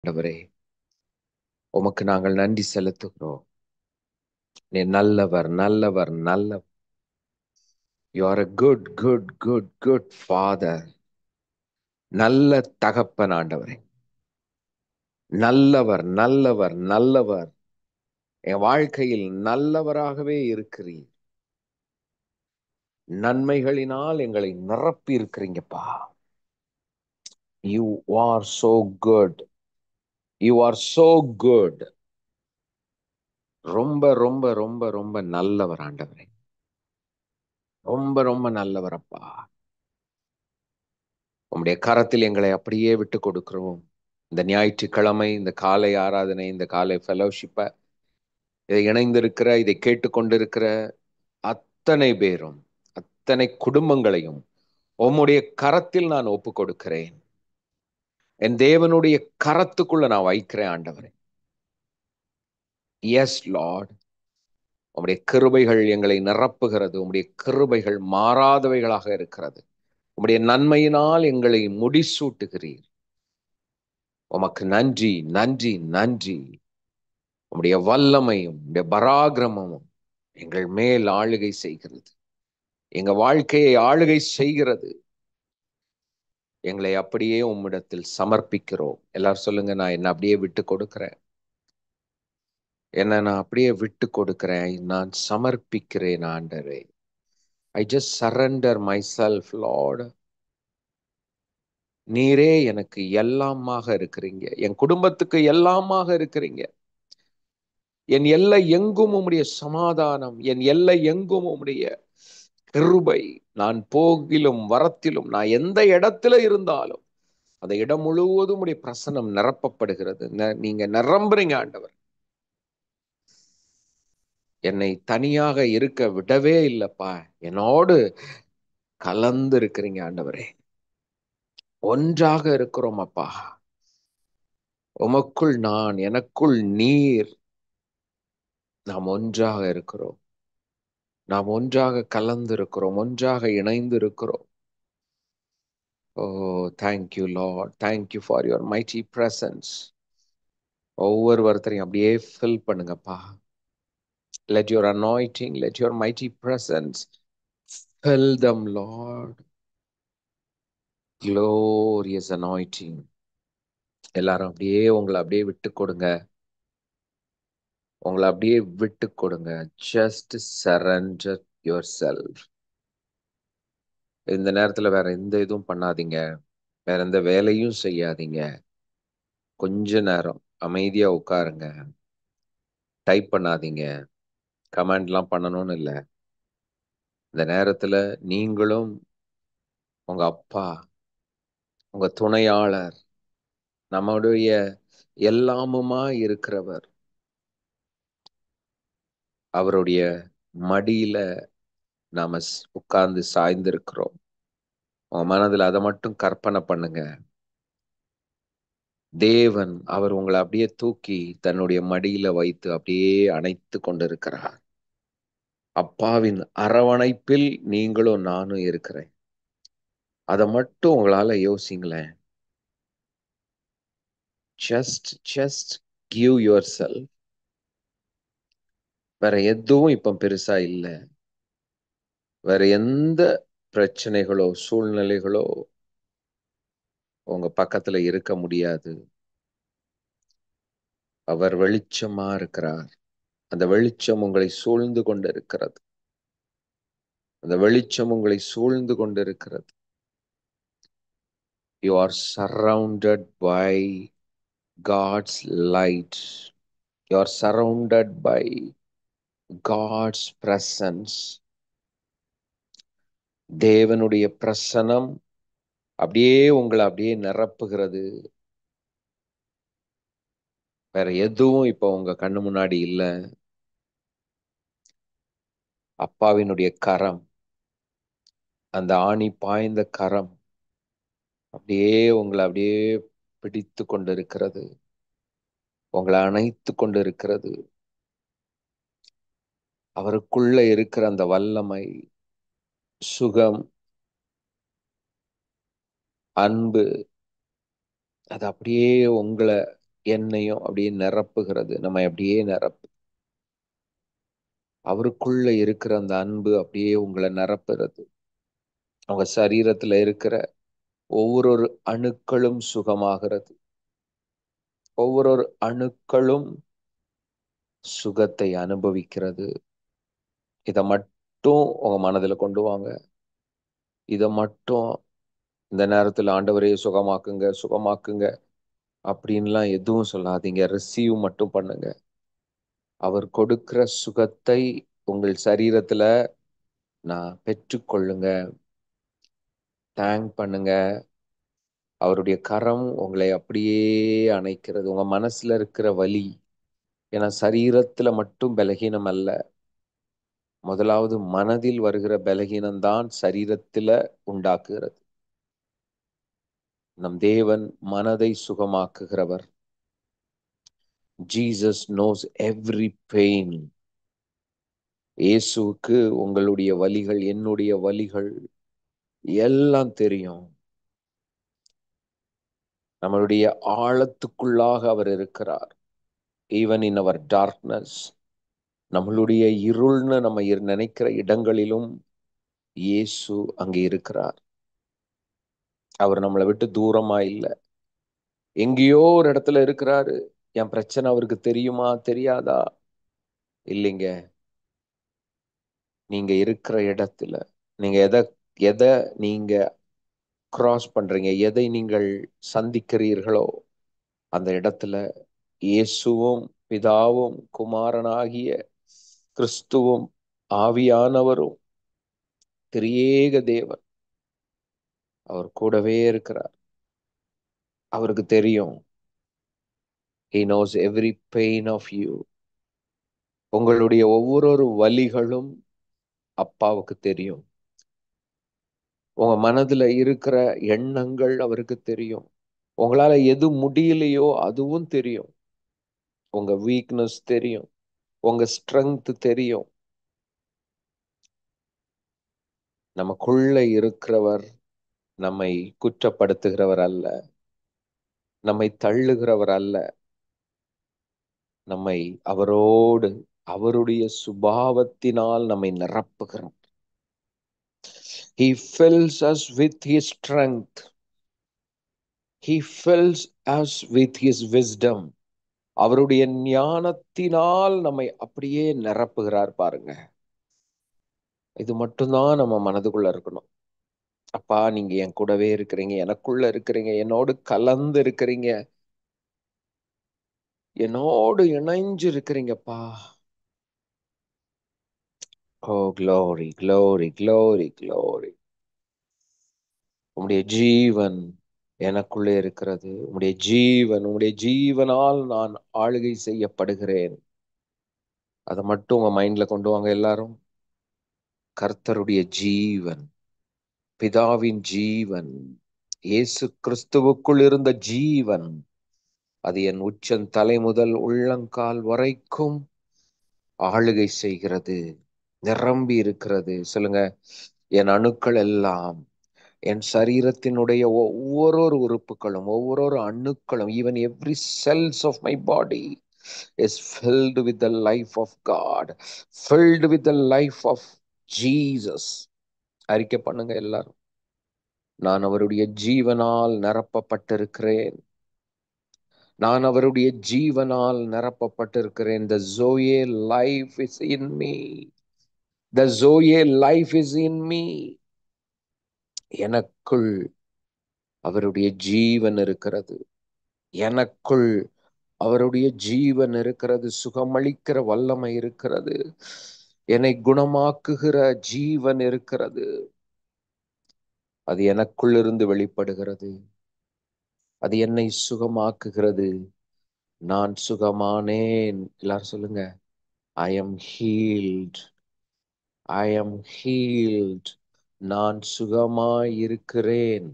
ஆண்டவரே, உமக்கு நாங்கள் நன்றி செலுத்துகிறோம். நீ நல்லவர், நல்லவர், நல்லவர். You are a good, good, good, good Father. நல்ல தகப்பன் ஆண்டவரே. நல்லவர், நல்லவர், நல்லவர். என் வாழ்க்கையில் நல்லவராகவே இருக்கிறீர். நன்மைகளினால் எங்களை நிரப்பி இருக்கிறீங்கப்பா. You are so good. You are so good. ரொம்ப ரொம்ப ரொம்ப ரொம்ப நல்லவர் ஆண்டவரே. ரொம்ப ரொம்ப நல்லவரப்பா. உம்முடைய கரத்தில் எங்களை அப்படியே விட்டு கொடுக்கிறோம். இந்த ஞாயிற்றுக்கிழமை, இந்த காலை ஆராதனை, இந்த காலை ஃபெலோஷிப்பை இதை இணைந்திருக்கிற, இதை கேட்டுக்கொண்டிருக்கிற அத்தனை பேரும், அத்தனை குடும்பங்களையும் உம்முடைய கரத்தில் நான் ஒப்பு கொடுக்கிறேன். என் தேவனுடைய கரத்துக்குள்ள நான் வைக்கிறேன் ஆண்டவரே. எஸ் லார்ட், உம்முடைய கிருபைகள் எங்களை நிரப்புகிறது. உம்முடைய கிருபைகள் மாறாதவைகளாக இருக்கிறது. உம்முடைய நன்மையினால் எங்களை முடிசூட்டுகிறீர். உமக்கு நன்றி, நன்றி, நன்றி. உம்முடைய வல்லமையும் உம்முடைய பராக்கிரமமும் எங்கள் மேல் ஆளுகை செய்கிறது. எங்க வாழ்க்கையை ஆளுகை செய்கிறது. எங்களை அப்படியே உம்மிடத்தில் சமர்ப்பிக்கிறோம். எல்லாரும் சொல்லுங்க, நான் என்ன அப்படியே விட்டு கொடுக்கிறேன். என்ன நான் அப்படியே விட்டு கொடுக்கிறேன். நான் சமர்ப்பிக்கிறேன் ஆண்டவரே. I just surrender my self Lord. நீரே எனக்கு எல்லாமாக இருக்கிறீங்க. என் குடும்பத்துக்கு எல்லாமாக இருக்கிறீங்க. என் எல்லை எங்கும் உம்முடைய சமாதானம், என் எல்லை எங்கும் உம்முடைய கிருபை. நான் போகிலும் வரத்திலும், நான் எந்த இடத்துல இருந்தாலும் அந்த இடம் முழுவதும் உடைய பிரசனம் நிரப்பப்படுகிறது. நீங்க நிரம்புறீங்க ஆண்டவர். என்னை தனியாக இருக்க விடவே இல்லப்பா. என்னோடு கலந்து இருக்கிறீங்க ஆண்டவரே. ஒன்றாக இருக்கிறோம் அப்பா. உமக்குள் நான், எனக்குள் நீர். நாம் ஒன்றாக இருக்கிறோம். நாம் ஒன்றாக கலந்து இருக்கிறோம். ஒன்றாக இணைந்து இருக்கிறோம். ஓ, thank you Lord. Thank you for your mighty presence. ஒவ்வொருத்தரையும் அப்படியே ஃபில் பண்ணுங்கப்பா. Let your anointing, let your mighty presence fill them, Lord. Glorious anointing. எல்லாரும் அப்படியே உங்களை அப்படியே விட்டு கொடுங்க. உங்களை அப்படியே விட்டு கொடுங்க. Just surrender yourself. இந்த நேரத்துல வேற எந்த இதுவும் பண்ணாதீங்க. வேற எந்த வேலையும் செய்யாதீங்க. கொஞ்ச நேரம் அமைதியா உட்காருங்க. டைப் பண்ணாதீங்க. கமெண்ட்லாம் பண்ணணும்னு இல்லை. இந்த நேரத்துல நீங்களும் உங்க அப்பா, உங்க துணையாளர், நம்முடைய எல்லாமுமா இருக்கிறவர், அவருடைய மடியில நாம உட்கார்ந்து சாய்ந்திருக்கிறோம். உங்க மனதுல அதை மட்டும் கற்பனை பண்ணுங்க. தேவன் அவர் உங்களை அப்படியே தூக்கி தன்னுடைய மடியில வைத்து அப்படியே அணைத்து கொண்டிருக்கிறார். அப்பாவின் அரவணைப்பில் நீங்களும் நானும் இருக்கிறேன். அதை மட்டும் உங்களால யோசிங்களேன். Just give yourself. வேற எதுவும் இப்ப பெருசா இல்லை. வேற எந்த பிரச்சனைகளோ சூழ்நிலைகளோ உங்க பக்கத்துல இருக்க முடியாது. அவர் வெளிச்சமா இருக்கிறார். அந்த வெளிச்சம் உங்களை சூழ்ந்து கொண்டிருக்கிறது. அந்த வெளிச்சம் உங்களை சூழ்ந்து கொண்டிருக்கிறது. You are surrounded by God's light. You are surrounded by God's presence. தேவனுடைய பிரசனம் அப்படியே உங்களை அப்படியே நிரப்புகிறது. வேற எதுவும் இப்ப உங்க கண்ணு முன்னாடி இல்ல. அப்பாவினுடைய கரம், அந்த ஆணி பாய்ந்த கரம் அப்படியே உங்களை அப்படியே பிடித்து கொண்டிருக்கிறது. உங்களை அணைத்து கொண்டிருக்கிறது. அவருக்குள்ள இருக்கிற அந்த வல்லமை, சுகம், அன்பு, அது அப்படியே உங்களை என்னையும் அப்படியே நிரப்புகிறது. நம்ம அப்படியே அவருக்குள்ள இருக்கிற அந்த அன்பு அப்படியே உங்களை நிரப்புறது. உங்க சரீரத்துல இருக்கிற ஒவ்வொரு அணுக்களும் சுகமாகிறது. ஒவ்வொரு அணுக்களும் சுகத்தை அனுபவிக்கிறது. இதை மட்டும் உங்க மனதுல கொண்டு வாங்க. இதை மட்டும் இந்த நேரத்தில் ஆண்டவரே சுகமாக்குங்க சுகமாக்குங்க அப்படின்லாம் எதுவும் சொல்லாதீங்க. ரிசீவ் மட்டும் பண்ணுங்க. அவர் கொடுக்கிற சுகத்தை உங்கள் சரீரத்துல நான் பெற்றுக்கொள்ளுங்க. தேங்க் பண்ணுங்க. அவருடைய கரம் உங்களை அப்படியே அணைக்கிறது. உங்க மனசுல இருக்கிற வலி, ஏன்னா சரீரத்துல மட்டும் பலகீனம் அல்ல, முதலாவது மனதில் வருகிற பலகீனம்தான் சரீரத்துல உண்டாக்குகிறது. நம் தேவன் மனதை சுகமாக்குகிறவர். Jesus knows every pain. இயேசுவுக்கு உங்களுடைய வலிகள், என்னுடைய வலிகள் எல்லாம் தெரியும். நம்மளுடைய ஆழத்துக்குள்ளாக அவர் இருக்கிறார். ஈவன் இன் அவர் டார்க்னஸ், நம்மளுடைய இருள்னு நம்ம நினைக்கிற இடங்களிலும் இயேசு அங்கே இருக்கிறார். அவர் நம்மளை விட்டு தூரமா இல்லை, எங்கேயோ ஒரு இடத்துல இருக்கிறாரு. என் பிரச்சனை அவருக்கு தெரியுமா தெரியாதா? இல்லைங்க. நீங்க இருக்கிற இடத்துல, நீங்க எதை எதை நீங்க கிராஸ் பண்றீங்க, எதை நீங்கள் சந்திக்கிறீர்களோ அந்த இடத்துல இயேசுவும் பிதாவும் குமாரனாகிய கிறிஸ்துவும் ஆவியானவரும் திரியேக தேவன் அவர் கூடவே இருக்கிறார். அவருக்கு தெரியும். He knows every pain of you. உங்களுடைய ஒவ்வொரு வலிகளும் அப்பாவுக்கு தெரியும். உங்க மனதுல இருக்கிற எண்ணங்கள் அவருக்கு தெரியும். உங்களால எது முடியலையோ அதுவும் தெரியும். உங்க வீக்னஸ் தெரியும், உங்க ஸ்ட்ரென்த் தெரியும். நமக்குள்ள இருக்கிறவர் நம்மை குற்றப்படுத்துகிறவர் அல்ல, நம்மை தள்ளுகிறவர் அல்ல. நம்மை அவரோடு அவருடைய சுபாவத்தினால் நம்மை நிரப்புகிறார். He fills us with his strength. He fills us with his wisdom. அவருடைய ஞானத்தினால் நம்மை அப்படியே நிரப்புகிறார் பாருங்க. இது மட்டும்தான் நம்ம மனதுக்குள்ள இருக்கணும். அப்பா, நீங்க என் கூடவே இருக்கிறீங்க, எனக்குள்ள இருக்கிறீங்க, என்னோடு கலந்து இருக்கிறீங்க, என்னோடு இணைஞ்சு இருக்கிறீங்கப்பா. Oh glory glory glory glory. உம்முடைய ஜீவன் எனக்குள்ளே இருக்கிறது. உம்முடைய ஜீவன், உம்முடைய ஜீவனால் நான் ஆளுகை செய்யப்படுகிறேன். அதை மட்டும் உங்க மைண்ட்ல கொண்டு வாங்க எல்லாரும். கர்த்தருடைய ஜீவன், பிதாவின் ஜீவன், இயேசு கிறிஸ்துவுக்குள் இருந்த ஜீவன், அது என் உச்சன் தலை முதல் உள்ளங்கால் வரைக்கும் ஆளுகை செய்கிறது, நிரம்பி இருக்கிறது. சொல்லுங்க, என் அணுக்கள் எல்லாம், என் சரீரத்தினுடைய ஒவ்வொரு உறுப்புகளும், ஒவ்வொரு அணுக்களும், even every cells of my body is filled with the life of God, filled with the life of Jesus. அறிக்கை பண்ணுங்க எல்லாரும். நான் அவருடைய ஜீவனால் நிரப்பப்பட்டிருக்கிறேன். நான் அவருடைய ஜீவனால் நிரப்பப்பட்டிருக்கிறேன். The Zoe life is in me. The Zoe life is in me. எனக்குள் அவருடைய ஜீவன் இருக்கிறது. எனக்குள் அவருடைய ஜீவன் இருக்கிறது. சுகமளிக்கிற வல்லமை இருக்கிறது. என்னை குணமாக்குகிற ஜீவன் இருக்கிறது. அது எனக்குள் இருந்து வெளிப்படுகிறது. அது என்னை சுகமாக்குகிறது. நான் சுகமானேன். எல்லாரும் சொல்லுங்க, I am healed. I am healed. நான் சுகமாய் இருக்கிறேன்.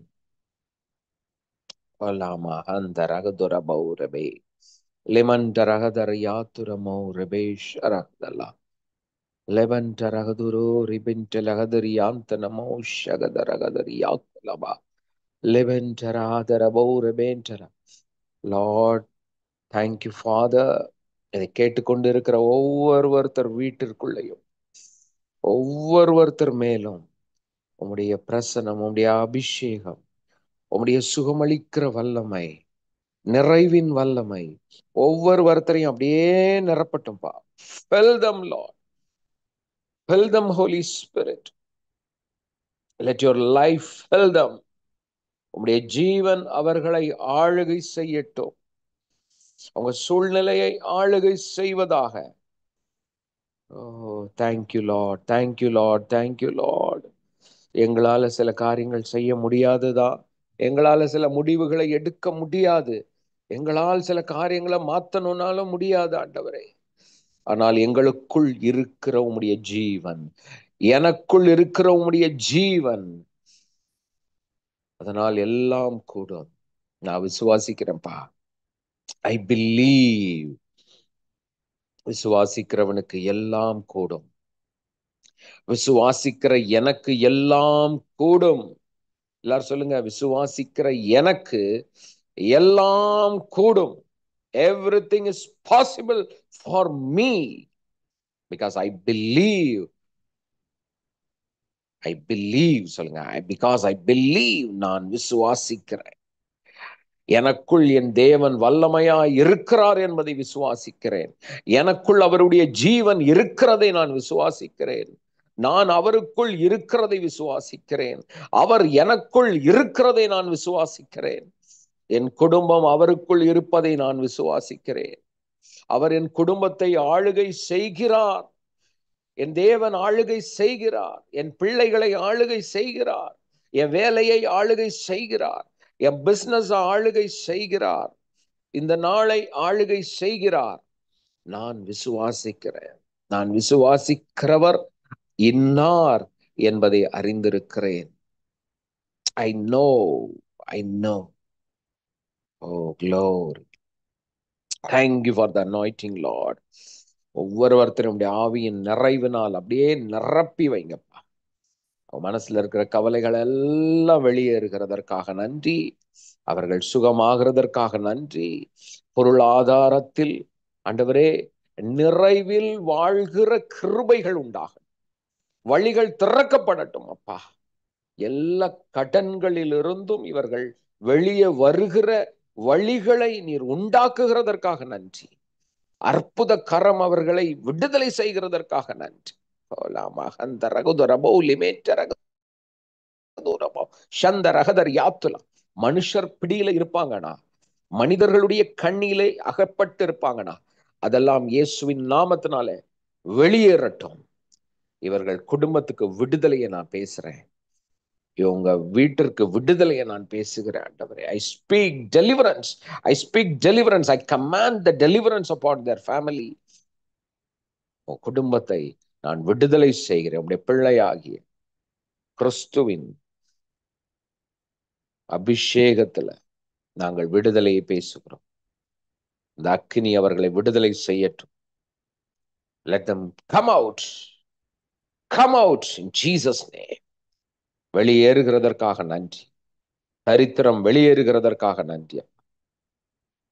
Olama handaragadora baurabe. Leman daragadar yatura maurabe sharakdala. Leban daragaduro ribintelagadir yantanamo shagadaрагадар yatlaba. Leban daragadara baurabentara. Lord, thank you father. இதை கேட்டுக்கொண்டு இருக்கிற ஒவ்வொருத்தர் வீட்டிற்குள்ளேயும் ஒவ்வொருத்தர் மேலும் உம்முடைய பிரசனம், உம்முடைய அபிஷேகம், உம்முடைய சுகமளிக்கிற வல்லமை, நிறைவின் வல்லமை ஒவ்வொருத்தரையும் அப்படியே நிரப்பட்டும்பா. Fill them, Lord. Fill them, Holy Spirit. Let your life fill them. உம்முடைய ஜீவன் அவர்களை ஆளுகை செய்யட்டும். அவங்க சூழ்நிலையை ஆளுகை செய்வதாக. Oh, thank you Lord, thank you Lord, thank you Lord. எங்களால சில காரியங்கள் செய்ய முடியாதுதான். எங்களால சில முடிவுகளை எடுக்க முடியாது. எங்களால் சில காரியங்களை மாத்தணும்னாலும் முடியாது ஆண்டவரே. ஆனால் எங்களுக்குள் இருக்கிற உம்முடைய ஜீவன், எனக்குள் இருக்கிற உம்முடைய ஜீவன், அதனால் எல்லாம் கூடும். நான் விசுவாசிக்கிறேன்ப்பா. I believe. விசுவாசிக்கிறவனுக்கு எல்லாம் கூடும். விசுவாசிக்கிற எனக்கு எல்லாம் கூடும். எல்லாரும் சொல்லுங்க, விசுவாசிக்கிற எனக்கு எல்லாம் கூடும். Everything is possible for me because I believe. I believe சொல்லுங்க. Because I believe. நான் விசுவாசிக்கிறேன். எனக்குள் என் தேவன் வல்லமையாய் இருக்கிறார் என்பதை விசுவாசிக்கிறேன். எனக்குள் அவருடைய ஜீவன் இருக்கிறதை நான் விசுவாசிக்கிறேன். நான் அவருக்குள் இருக்கிறதை விசுவாசிக்கிறேன். அவர் எனக்குள் இருக்கிறதை நான் விசுவாசிக்கிறேன். என் குடும்பம் அவருக்குள் இருப்பதை நான் விசுவாசிக்கிறேன். அவர் என் குடும்பத்தை ஆளுகை செய்கிறார். என் தேவன் ஆளுகை செய்கிறார். என் பிள்ளைகளை ஆளுகை செய்கிறார். என் வேலையை ஆளுகை செய்கிறார். என் பிசினஸ் ஆளுகை செய்கிறார். இந்த நாளை ஆளுகை செய்கிறார். நான் விசுவாசிக்கிறேன். நான் விசுவாசிக்கிறவர் இன்னார் என்பதை அறிந்திருக்கிறேன். I know, I know. Oh, glory. Thank you for the anointing, Lord. ஒவ்வொருத்தரும் ஆவியின் நிறைவினால் அப்படியே நிரப்பி வைங்கப்பா. மனசுல இருக்கிற கவலைகள் எல்லாம் வெளியேறுகிறதற்காக நன்றி. அவர்கள் சுகமாகிறதற்காக நன்றி. பொருளாதாரத்தில் ஆண்டவரே நிறைவில் வாழ்கிற கிருபைகள் உண்டாகும். வழிகள் திறக்கப்படட்டும் அப்பா. எல்லா கடன்களிலிருந்தும் இவர்கள் வெளியே வருகிற வழிகளை நீர் உண்டாக்குகிறதற்காக நன்றி. அற்புத கரம் அவர்களை விடுதலை செய்கிறதற்காக நன்றி. மனுஷர் பிடியில இருப்பாங்கண்ணா, மனிதர்களுடைய கண்ணிலே அகப்பட்டு இருப்பாங்கண்ணா, அதெல்லாம் இயேசுவின் நாமத்தினால வெளியேறட்டும். இவர்கள் குடும்பத்துக்கு விடுதலையை நான் பேசுறேன். இவங்க வீட்டிற்கு விடுதலையை நான் பேசுகிறேன் ஆண்டவரே. I speak deliverance. I speak deliverance. I command the deliverance upon their family. குடும்பத்தை நான் விடுதலை செய்கிறேன். உடைய பிள்ளையாகிய கிறிஸ்துவின் அபிஷேகத்துல நாங்கள் விடுதலையை பேசுகிறோம். இந்த அக்கினி அவர்களை விடுதலை செய்யட்டும். Let them come out. Come out in Jesus' name. வெளியேறுகிறதற்காக நன்றி. தரித்திரம் வெளியேறுகிறதற்காக நன்றி.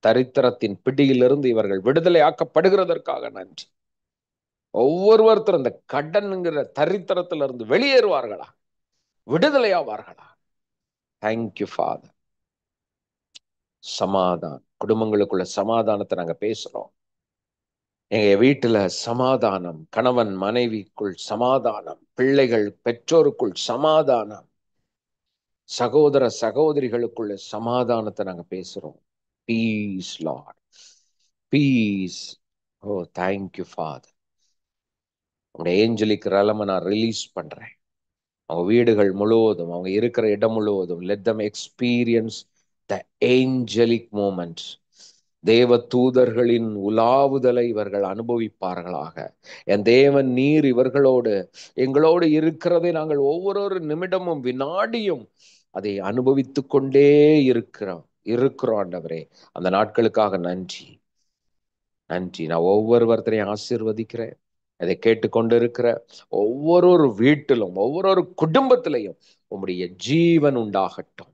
தரித்திரத்தின் பிடியிலிருந்து இவர்கள் விடுதலை ஆக்கப்படுகிறதற்காக நன்றி. ஒவ்வொருத்தரும் இந்த கடன்ங்கிற தரித்திரத்திலிருந்து வெளியேறுவார்களா, விடுதலையாவார்களா. Thank you father. சமாதானம், குடும்பங்களுக்குள்ள சமாதானத்தை நாங்க பேசுறோம். எங்க வீட்டுல சமாதானம், கணவன் மனைவிக்குள் சமாதானம், பிள்ளைகள் பெற்றோருக்குள் சமாதானம், சகோதர சகோதரிகளுக்குள்ள சமாதானத்தை நாங்க பேசுறோம். Peace Lord, peace. Oh, thank you Father. உங்களுடைய ஏஞ்சலிக் ரலமை நான் ரிலீஸ் பண்றேன். அவங்க வீடுகள் முழுவதும், அவங்க இருக்கிற இடம் முழுவதும் let them experience the angelic moment. தேவ தூதர்களின் உலாவுதலை இவர்கள் அனுபவிப்பார்களாக. என் தேவன் நீர் இவர்களோடு எங்களோடு இருக்கிறதை நாங்கள் ஒவ்வொரு நிமிடமும் வினாடியும் அதை அனுபவித்து கொண்டே இருக்கிறோம் ஆண்டவரே. அந்த நாட்களுக்காக நன்றி, நன்றி. நான் ஒவ்வொருத்தரையும் ஆசீர்வதிக்கிறேன். அதை கேட்டுக்கொண்டு இருக்கிற ஒவ்வொரு வீட்டிலும் ஒவ்வொரு குடும்பத்திலையும் உம்முடைய ஜீவன் உண்டாகட்டும்.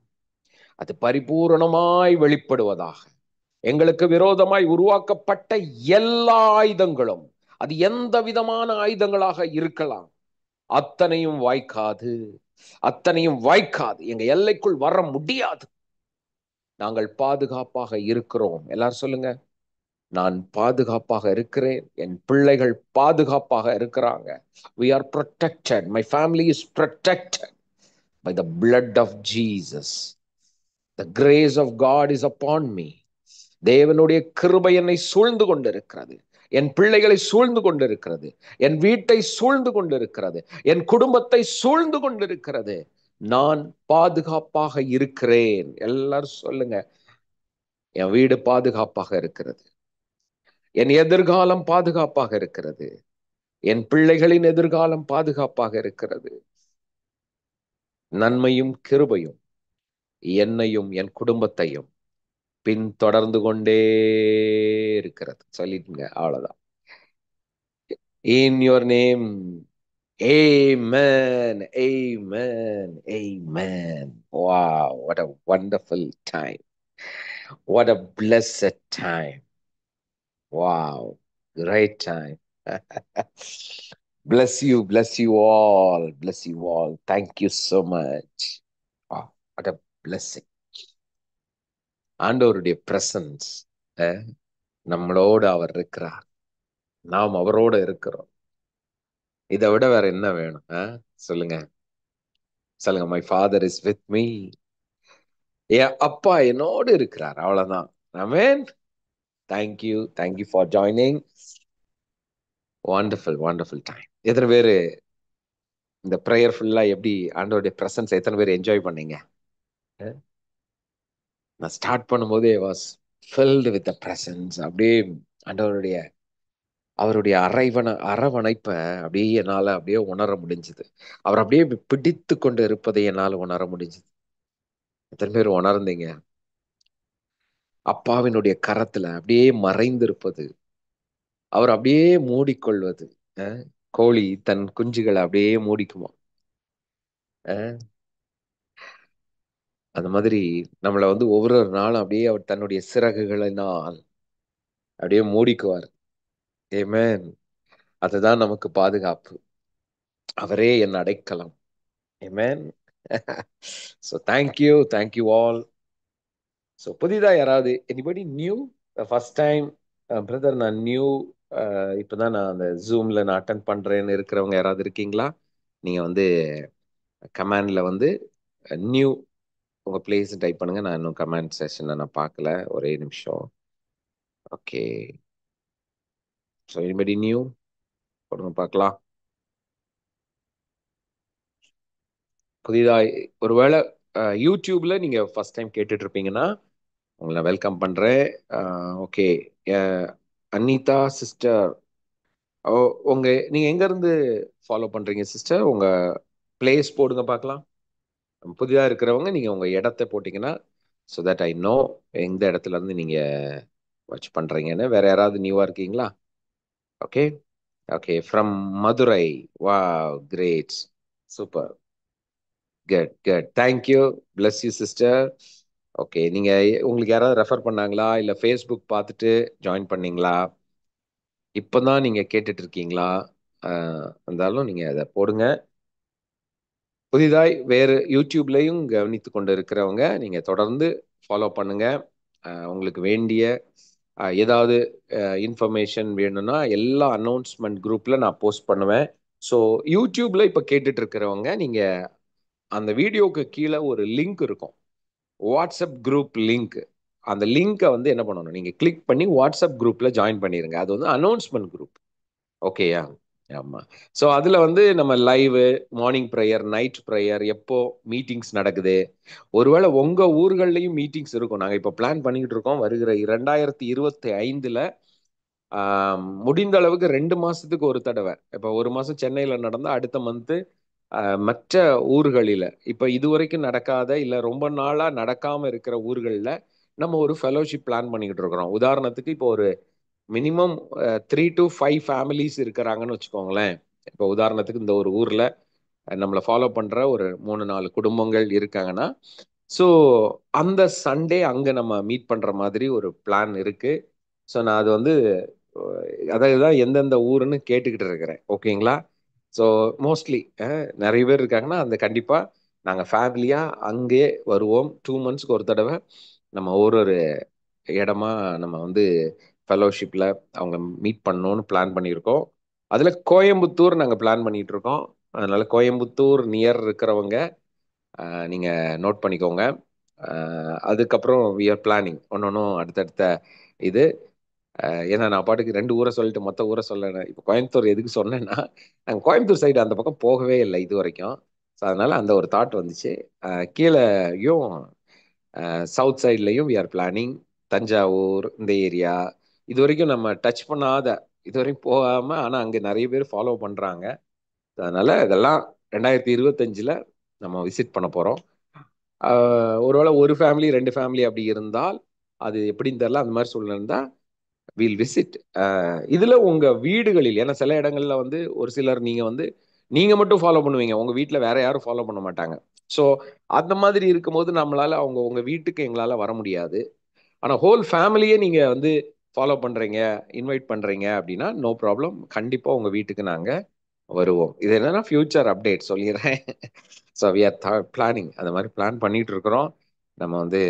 அது பரிபூரணமாய் வெளிப்படுவதாக. எங்களுக்கு விரோதமாய் உருவாக்கப்பட்ட எல்லா ஆயுதங்களும், அது எந்த விதமான ஆயுதங்களாக இருக்கலாம், அத்தனையும் வாய்க்காது. அத்தனையும் வாய்க்காது. எங்க எல்லைக்குள் வர முடியாது. நாங்கள் பாதுகாப்பாக இருக்கிறோம். எல்லாரும் சொல்லுங்க, நான் பாதுகாப்பாக இருக்கிறேன். என் பிள்ளைகள் பாதுகாப்பாக இருக்கிறாங்க. We are protected. My family is protected by the blood of Jesus. The grace of God is upon me. தேவனுடைய கிருபை என்னை சூழ்ந்து கொண்டிருக்கிறது. என் பிள்ளைகளை சூழ்ந்து கொண்டிருக்கிறது. என் வீட்டை சூழ்ந்து கொண்டிருக்கிறது. என் குடும்பத்தை சூழ்ந்து கொண்டிருக்கிறது. நான் பாதுகாப்பாக இருக்கிறேன். எல்லாரும் சொல்லுங்க, என் வீடு பாதுகாப்பாக இருக்கிறது. என் எதிர்காலம் பாதுகாப்பாக இருக்கிறது. என் பிள்ளைகளின் எதிர்காலம் பாதுகாப்பாக இருக்கிறது. நன்மையும் கிருபையும் என்னையும் என் குடும்பத்தையும் பின்தொடர்ந்து கொண்டே இருக்கிறது. சொல்லிட்டுங்க, அவ்வளவுதான். In your name, amen, amen, amen. Wow, what a wonderful time. What a blessed time. Wow, great time. Bless you all, bless you all. Thank you so much. Wow, what a blessing. ஆண்டவருடைய presence, நம்மளோடு அவர் இருக்கிறார். நாம் அவரோடு இருக்கிறோம். இதை விட வேற என்ன வேணும்? சொல்லுங்க, சொல்லுங்க. My father is with me. என் அப்பா என்னோடு இருக்கிறார். அவ்வளவுதான். Amen. Thank you for joining. Wonderful wonderful time. எத்தனை பேரு இந்த ப்ரேயர் ஃபுல்லா எப்படி ஆண்டவருடைய பிரசன்ஸ் எத்தனை பேர் என்ஜாய் பண்ணீங்க? நான் ஸ்டார்ட் பண்ணும்போதே was filled with the presence. அப்படியே ஆண்டவருடைய அவருடைய அரவணைப்பை அப்படியே என்னால அப்படியே உணர முடிஞ்சது. அவர் அப்படியே பிடித்து கொண்டு இருப்பதை என்னால் உணர முடிஞ்சது. எத்தனை பேர் உணர்ந்தீங்க? அப்பாவினுடைய கரத்துல அப்படியே மறைந்திருப்பது, அவர் அப்படியே மூடிக்கொள்வது. கோழி தன் குஞ்சுகளை அப்படியே மூடிக்குமா? அந்த மாதிரி நம்மளை வந்து ஒவ்வொரு நாளும் அப்படியே அவர் தன்னுடைய சிறகுகளினால் அப்படியே மூடிக்குவார். ஆமென். அதுதான் நமக்கு பாதுகாப்பு. அவரே என் அடைக்கலம். ஆமென். So thank you all. So புதிதா யாராவது, anybody new first time brother நான் நியூ, இப்பதான் நான் அந்த ஜூம்ல நான் அட்டன் பண்றேன்னு இருக்கிறவங்க யாராவது இருக்கீங்களா? நீங்க வந்து கமாண்ட்ல வந்து நியூ உங்க பிளேஸ் டைப் பண்ணுங்க. நான் இன்னும் கமாண்ட் செஷனை நான் பார்க்கல. ஒரே நிமிஷம். ஓகே. ஸோ எனிபடி நியூ போடுங்க பார்க்கலாம். புதிதாக ஒருவேளை யூடியூப்ல நீங்க ஃபர்ஸ்ட் டைம் கேட்டுட்டு இருப்பீங்கன்னா உங்களை வெல்கம் பண்றேன். ஓகே. அனிதா சிஸ்டர், நீங்க எங்க இருந்து ஃபாலோ பண்றீங்க சிஸ்டர்? உங்க பிளேஸ் போடுங்க பார்க்கலாம். புதிதா இருக்கிறவங்க நீங்க உங்க இடத்த போட்டீங்கன்னா ஸோ தட் ஐ நோ எந்த இடத்துல இருந்து நீங்க வாட்ச் பண்றீங்கன்னு. வேற யாராவது நியூவா இருக்கீங்களா? Okay. Okay, from Madurai. Wow, great, super, good. Thank you, bless you sister. Okay, நீங்க உங்களுக்கு யாராவது ரெஃபர் பண்ணாங்களா இல்ல ஃபேஸ்புக் பார்த்துட்டு ஜாயின் பண்ணீங்களா? இப்பதான் நீங்க கேட்டுட்டு இருக்கீங்களா? இருந்தாலும் நீங்க அதை போடுங்க. புதிதாய் வேறு யூடியூப்லையும் கவனித்து கொண்டு இருக்கிறவங்க நீங்க தொடர்ந்து ஃபாலோ பண்ணுங்க. உங்களுக்கு வேண்டிய ஏதாவது இன்ஃபர்மேஷன் வேணும்னா எல்லா அனௌன்ஸ்மெண்ட் குரூப்ல நான் போஸ்ட் பண்ணுவேன். ஸோ யூடியூப்ல இப்போ கேட்டுட்டு இருக்கிறவங்க நீங்க அந்த வீடியோக்கு கீழே ஒரு லிங்க் இருக்கும், வாட்ஸ்அப் குரூப் லிங்க். அந்த லிங்கை வந்து என்ன பண்ணணும், நீங்க கிளிக் பண்ணி வாட்ஸ்அப் குரூப்ல ஜாயின் பண்ணிருங்க. அது வந்து அனௌன்ஸ்மெண்ட் குரூப். ஓகேயா? ஆமா. ஸோ அதுல வந்து நம்ம live, morning prayer, night prayer, எப்போ மீட்டிங்ஸ் நடக்குது, ஒருவேளை உங்க ஊர்கள்லயும் மீட்டிங்ஸ் இருக்கும். நாங்க இப்போ பிளான் பண்ணிக்கிட்டு இருக்கோம். வருகிற 2025 முடிந்த அளவுக்கு 2 மாசத்துக்கு ஒரு தடவை. இப்போ ஒரு மாசம் சென்னையில நடந்தா அடுத்த மந்த் மற்ற ஊர்களில, இப்ப இதுவரைக்கும் நடக்காத இல்ல ரொம்ப நாளா நடக்காம இருக்கிற ஊர்களில் நம்ம ஒரு ஃபெலோஷிப் பிளான் பண்ணிக்கிட்டு இருக்கிறோம். உதாரணத்துக்கு இப்போ ஒரு மினிமம் 3 to 5 ஃபேமிலிஸ் இருக்கிறாங்கன்னு வச்சுக்கோங்களேன். இப்போ உதாரணத்துக்கு இந்த ஒரு ஊர்ல நம்மளை ஃபாலோ பண்ற ஒரு 3-4 குடும்பங்கள் இருக்காங்கன்னா ஸோ அந்த சண்டே அங்கே நம்ம மீட் பண்ணுற மாதிரி ஒரு பிளான் இருக்கு. ஸோ நான் அது வந்து அதாவது தான் எந்தெந்த ஊருன்னு கேட்டுக்கிட்டு இருக்கிறேன். ஓகேங்களா? ஸோ மோஸ்ட்லி நிறைய பேர் இருக்காங்கன்னா அந்த கண்டிப்பாக நாங்கள் ஃபேமிலியாக அங்கே வருவோம். 2 மந்த்ஸ்க்கு ஒரு தடவை நம்ம ஒரு ஒரு இடமா நம்ம வந்து ஃபெலோஷிப்பில் அவங்க மீட் பண்ணணும்னு பிளான் பண்ணியிருக்கோம். அதில் கோயம்புத்தூர் நாங்கள் பிளான் பண்ணிட்டு இருக்கோம். அதனால கோயம்புத்தூர் நியர் இருக்கிறவங்க நீங்கள் நோட் பண்ணிக்கோங்க. அதுக்கப்புறம் வி ஆர் பிளானிங் ஒன்னொன்றும் அடுத்தடுத்த இது. ஏன்னா நான் பாட்டுக்கு 2 ஊரை சொல்லிட்டு மொத்த ஊரை சொல்லணும். இப்போ கோயம்புத்தூர் எதுக்கு சொன்னேன்னா நாங்கள் கோயம்புத்தூர் சைடு அந்த பக்கம் போகவே இல்லை இது வரைக்கும். ஸோ அதனால அந்த ஒரு தாட் வந்துச்சு. கீழேயும் சவுத் சைட்லையும் வி ஆர் பிளானிங். தஞ்சாவூர் இந்த ஏரியா இது வரைக்கும் நம்ம டச் பண்ணாத, இது வரைக்கும் போகாமல் ஆனால் அங்கே நிறைய பேர் ஃபாலோ பண்ணுறாங்க. அதனால இதெல்லாம் 2025ல் நம்ம விசிட் பண்ண போகிறோம். ஒருவேளை ஒரு ஃபேமிலி 2 ஃபேமிலி அப்படி இருந்தால் அது எப்படின்னு தெரியல. அந்த மாதிரி சூழ்நிலை இருந்தால் வில் விசிட். இதுல உங்க வீடுகளில், ஏன்னா சில இடங்கள்ல வந்து ஒரு சிலர் நீங்க வந்து நீங்க மட்டும் ஃபாலோ பண்ணுவீங்க, உங்க வீட்ல வேற யாரும் ஃபாலோ பண்ண மாட்டாங்க. ஸோ அந்த மாதிரி இருக்கும்போது நம்மளால அவங்க உங்க வீட்டுக்கு எங்களால வர முடியாது. ஆனா ஹோல் ஃபேமிலியே நீங்க வந்து ஃபாலோ பண்றீங்க, இன்வைட் பண்றீங்க அப்படின்னா நோ ப்ராப்ளம். கண்டிப்பா உங்க வீட்டுக்கு நாங்க வருவோம். இது என்னன்னா ஃபியூச்சர் அப்டேட் சொல்லிடுறேன். ஸோ வி ஆர் பிளானிங், அந்த மாதிரி பிளான் பண்ணிட்டு இருக்கிறோம். நம்ம வந்து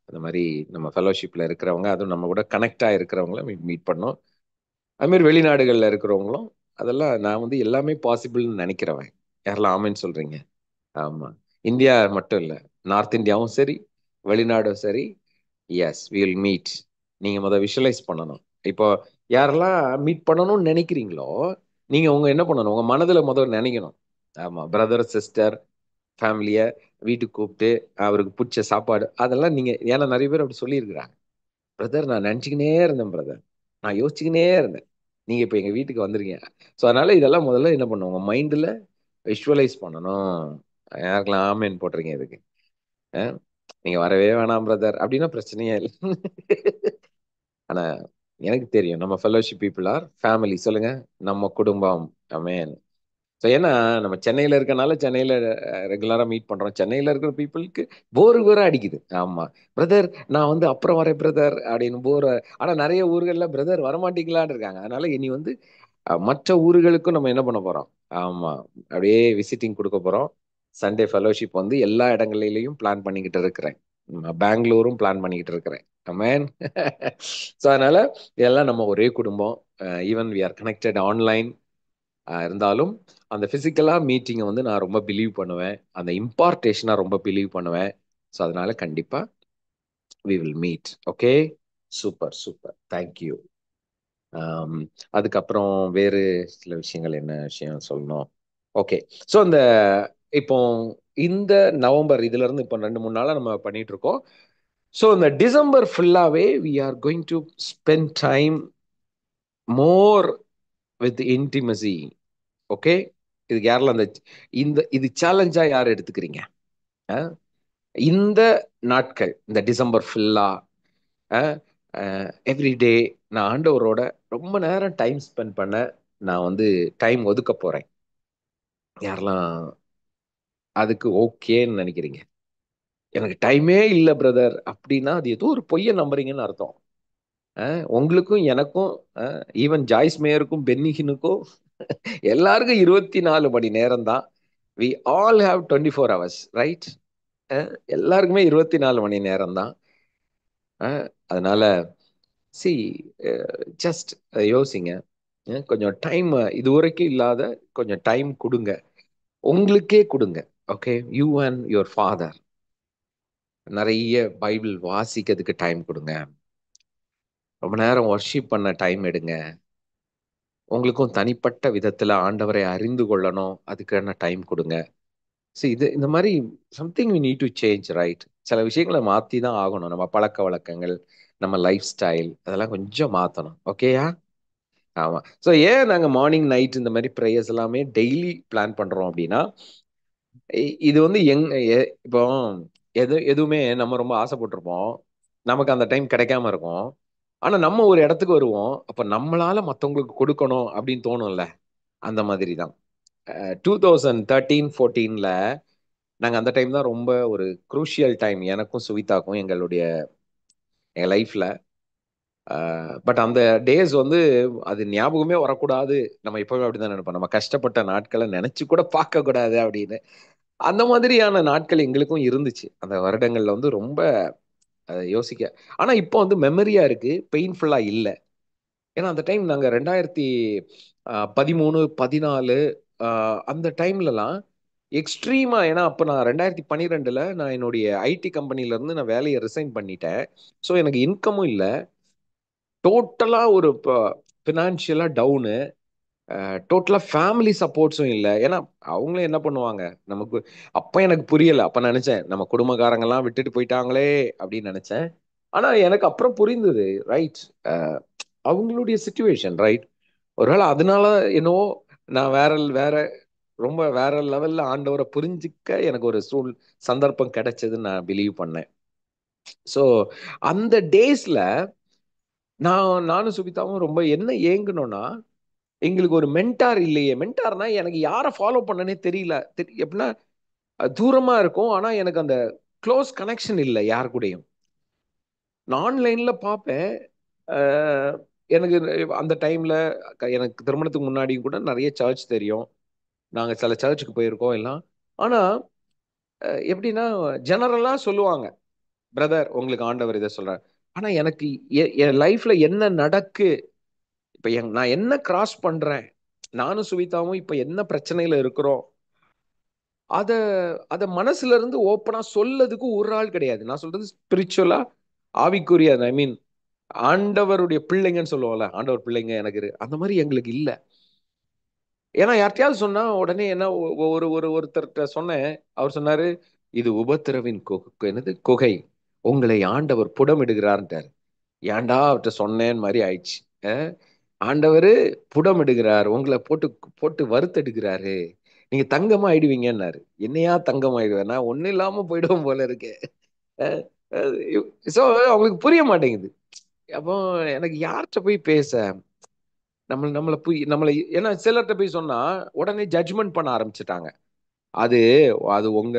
அந்த மாதிரி நம்ம ஃபெலோஷிப்ல இருக்கிறவங்க, அதுவும் நம்ம கூட கனெக்டா இருக்கிறவங்கள மீட் பண்ணோம். அது மாதிரி வெளிநாடுகள்ல இருக்கிறவங்களும், அதெல்லாம் நான் வந்து எல்லாமே பாசிபிள்னு நினைக்கிறவன். யாரெல்லாம் ஆமென்னு சொல்றீங்க? ஆமா. இந்தியா மட்டும் இல்ல, நார்த் இந்தியாவும் சரி, வெளிநாடும் சரி. Yes we will meet. நீங்க விஷுவலைஸ் பண்ணணும். இப்போ யாரெல்லாம் மீட் பண்ணணும்னு நினைக்கிறீங்களோ, நீங்க உங்க என்ன பண்ணணும், உங்க மனதுல நினைக்கணும். ஆமா, பிரதர் சிஸ்டர் ஃபேமிலிய வீட்டுக்கு கூப்பிட்டு அவருக்கு பிடிச்ச சாப்பாடு அதெல்லாம் நீங்க, ஏன்னா நிறைய பேர் அப்படி சொல்லியிருக்கிறாங்க. பிரதர் நான் நினச்சிக்கினே இருந்தேன் பிரதர், நான் யோசிச்சுக்கினே இருந்தேன், நீங்க இப்போ எங்க வீட்டுக்கு வந்துருக்கீங்க. ஸோ அதனால இதெல்லாம் முதல்ல என்ன பண்ணுவோம், உங்க மைண்ட்ல விஷுவலைஸ் பண்ணணும். யாருக்கெல்லாம் ஆமேன்னு போட்டிருக்கீங்க இதுக்கு? அஹ், நீங்க வரவே வேணாம் பிரதர் அப்படின்னா பிரச்சனையே இல்லை. ஆனா எனக்கு தெரியும் நம்ம ஃபெலோஷிப் பீப்புள் ஆர் ஃபேமிலி. சொல்லுங்க, நம்ம குடும்பம். ஆமென். ஸோ ஏன்னா நம்ம சென்னையில் இருக்கனால சென்னையில் ரெகுலராக மீட் பண்ணுறோம். சென்னையில் இருக்கிற பீப்புளுக்கு போர் அடிக்குது. ஆமாம் பிரதர், நான் வந்து அப்புறம் வரேன் பிரதர் அப்படின்னு போர். ஆனால் நிறைய ஊர்களில் பிரதர் வரமாட்டீங்களான்னு இருக்காங்க. அதனால இனி வந்து மற்ற ஊர்களுக்கும் நம்ம என்ன பண்ண போகிறோம். ஆமாம், அப்படியே விசிட்டிங் கொடுக்க போகிறோம். சண்டே ஃபெலோஷிப் வந்து எல்லா இடங்களிலையும் பிளான் பண்ணிக்கிட்டு இருக்கிறேன். பெங்களூரும் பிளான் பண்ணிக்கிட்டு இருக்கிறேன். ஆமென். ஸோ அதனால இதெல்லாம் நம்ம ஒரே குடும்பம். Even we are connected online இருந்தாலும் அந்த பிசிக்கலா மீட்டிங்கை வந்து நான் ரொம்ப பிலீவ் பண்ணுவேன். அந்த இம்பார்ட்டேஷனா ரொம்ப பிலீவ் பண்ணுவேன். ஸோ அதனால கண்டிப்பா we will meet. Okay, super super, thank you. அதுக்கப்புறம் வேறு சில விஷயங்கள், என்ன விஷயம் சொல்லணும்? ஓகே. ஸோ இந்த இப்போ இந்த நவம்பர் இதுல இருந்து இப்போ 2 3 நாளா நம்ம பண்ணிட்டு இருக்கோம். ஸோ இந்த டிசம்பர் ஃபுல்லாவே we are going to spend time more with intimacy. Okay, இதுக்கு யாரெல்லாம் அந்த இந்த இது சேலஞ்சா யார் எடுத்துக்கிறீங்க? அஹ், இந்த நாட்கள், இந்த டிசம்பர் ஃபுல்லா எவ்ரிடே நான் ஆண்டவரோட ரொம்ப நேரம் டைம் ஸ்பெண்ட் பண்ண நான் வந்து டைம் ஒதுக்க போறேன். யாரெல்லாம் அதுக்கு ஓகேன்னு நினைக்கிறீங்க? எனக்கு டைமே இல்லை பிரதர் அப்படின்னா அது ஏதோ ஒரு பொய்யை நம்புறீங்கன்னு அர்த்தம். உங்களுக்கும் எனக்கும், ஈவன் ஜாய்ஸ் மேயருக்கும் பென்னிஹினுக்கும் எல்லாருக்கும் 24 மணி நேரம் தான். We all have 24 hours, right? எல்லாருக்குமே 24 மணி நேரம் தான். அதனால சி ஜஸ்ட் யோசிங்க. கொஞ்சம் டைம் இது வரைக்கும் இல்லாத கொஞ்சம் டைம் கொடுங்க, உங்களுக்கே கொடுங்க. Okay, you and your father. நிறைய பைபிள் வாசிக்கிறதுக்கு டைம் கொடுங்க. ரொம்ப நேரம் ஒர்ஷிப் பண்ண டைம் எடுங்க. உங்களுக்கும் தனிப்பட்ட விதத்துல ஆண்டவரை அறிந்து கொள்ளணும், அதுக்கான டைம் கொடுங்க. இது இந்த மாதிரி something we need to change, right? சில விஷயங்களை மாற்றி தான் ஆகணும். நம்ம பழக்க வழக்கங்கள், நம்ம லைஃப் ஸ்டைல் அதெல்லாம் கொஞ்சம் மாற்றணும். ஓகேயா? ஆமாம். ஸோ ஏன் நாங்கள் மார்னிங் நைட் இந்த மாதிரி ப்ரேயர்ஸ் எல்லாமே டெய்லி பிளான் பண்ணுறோம் அப்படின்னா, இது வந்து இப்போ எதுவுமே நம்ம ரொம்ப ஆசைப்பட்டிருப்போம், நமக்கு அந்த டைம் கிடைக்காம இருக்கும். ஆனால் நம்ம ஒரு இடத்துக்கு வருவோம், அப்போ நம்மளால மற்றவங்களுக்கு கொடுக்கணும் அப்படின்னு தோணும்ல. அந்த மாதிரி தான் 2013-14ல் நாங்க அந்த டைம் தான் ரொம்ப ஒரு குரூஷியல் டைம் எனக்கும் சுவிதாக்கும் எங்க லைஃப்ல. பட் அந்த டேஸ் வந்து அது ஞாபகமே வரக்கூடாது. நம்ம எப்பவுமே அப்படிதான் நினைப்போம். நம்ம கஷ்டப்பட்ட நாட்களை நினைச்சு கூட பார்க்க கூடாது அப்படின்னு. அந்த மாதிரியான நாட்கள் எங்களுக்கும் இருந்துச்சு. அந்த வருடங்கள்ல வந்து ரொம்ப யோசிக்க. ஆனா இப்போ வந்து மெமரியா இருக்கு. பெயின்ஃபுல்லா இல்ல. ஏன்னா அந்த டைம் நாங்க 2013, 14 அந்த டைம்லலாம் எக்ஸ்ட்ரீமா. ஏன்னா அப்ப நான் 2012ல நான் என்னுடைய ஐடி கம்பெனில இருந்து நான் வேலையை ரிசைன் பண்ணிட்டேன். ஸோ எனக்கு இன்கமும் இல்ல. டோட்டலா ஒரு ஃபினான்ஷியலா டவுனு. டோட்டலா ஃபேமிலி சப்போர்ட்ஸும் இல்ல. ஏன்னா அவங்களும் என்ன பண்ணுவாங்க? நமக்கு அப்ப எனக்கு புரியல. அப்ப நினைச்சேன், நம்ம குடும்பக்காரங்கலாம் விட்டுட்டு போயிட்டாங்களே அப்படின்னு நினைச்சேன். ஆனா எனக்கு அப்புறம் புரிந்தது. ரைட். அ அவங்களுடைய சிச்சுவேஷன் ரைட். ஒருவேளை அதனால என்னவோ நான் வேற ரொம்ப வேற லெவல்ல ஆண்டவரை புரிஞ்சுக்க எனக்கு ஒரு சந்தர்ப்பம் கிடைச்சதுன்னு நான் பிலீவ் பண்ணேன். ஸோ அந்த டேஸ்ல நானும் சுபிதாவும் ரொம்ப என்ன ஏங்குனோம்னா, எங்களுக்கு ஒரு மென்டார் இல்லையே. மென்டார்னா எனக்கு யாரை ஃபாலோ பண்ணனே தெரியல. எப்படின்னா தூரமா இருக்கும். ஆனா எனக்கு அந்த க்ளோஸ் கனெக்ஷன் இல்ல யார் கூடயும். நான் ஆன்லைன்ல பார்ப்பேன். அஹ் எனக்கு அந்த டைம்ல எனக்கு திருமணத்துக்கு முன்னாடியும் கூட நிறைய சர்ச் தெரியும். நாங்க சில சர்ச்சுக்கு போயிருக்கோம் எல்லாம். ஆனா எப்படின்னா ஜெனரலா சொல்லுவாங்க, பிரதர் உங்களுக்கு ஆண்டவர் இதை சொல்றார். ஆனா எனக்கு என் லைஃப்ல என்ன நடக்கு, இப்ப நான் என்ன கிராஸ் பண்றேன், நானும் சுவிதாவும் இப்ப என்ன பிரச்சனையில இருக்கிறோம், அத அத மனசுல இருந்து ஓப்பனா சொல்லதுக்கு ஒரு ஆள் கிடையாது. நான் சொல்றது ஸ்பிரிச்சுவலா, ஆவிக்குரிய, ஐ மீன் ஆண்டவருடைய பிள்ளைங்கன்னு சொல்லுவோம்ல, ஆண்டவர் பிள்ளைங்க எனக்கு அந்த மாதிரி எங்களுக்கு இல்ல. ஏன்னா யார்கிட்டயாவது சொன்னா உடனே என்ன ஒரு ஒரு ஒருத்தர்கிட்ட சொன்னேன். அவர் சொன்னாரு, இது உபத்திரவின் என்னது குகை, உங்களை ஆண்டவர் புடமிடுகிறார்ன்ட்டாரு. ஏன்டா அவர்கிட்ட சொன்னேன்னு மாதிரி ஆயிடுச்சு. அஹ் ஆண்டவர் புடமிடுகிறார், உங்களை போட்டு போட்டு வறுத்தெடுக்கிறாரு, நீங்க தங்கமா ஆயிடுவீங்கன்னாரு. என்னையா தங்கம் ஆயிடுவேன், நான் ஒன்னும் இல்லாம போயிடுவோம் போல இருக்கு. சோ அவங்களுக்கு புரிய மாட்டேங்குது. அப்போ எனக்கு யார்கிட்ட போய் பேச, நம்மளை நம்மளை, ஏன்னா சிலர்கிட்ட போய் சொன்னா உடனே ஜட்ஜ்மெண்ட் பண்ண ஆரம்பிச்சுட்டாங்க. அது அது உங்க,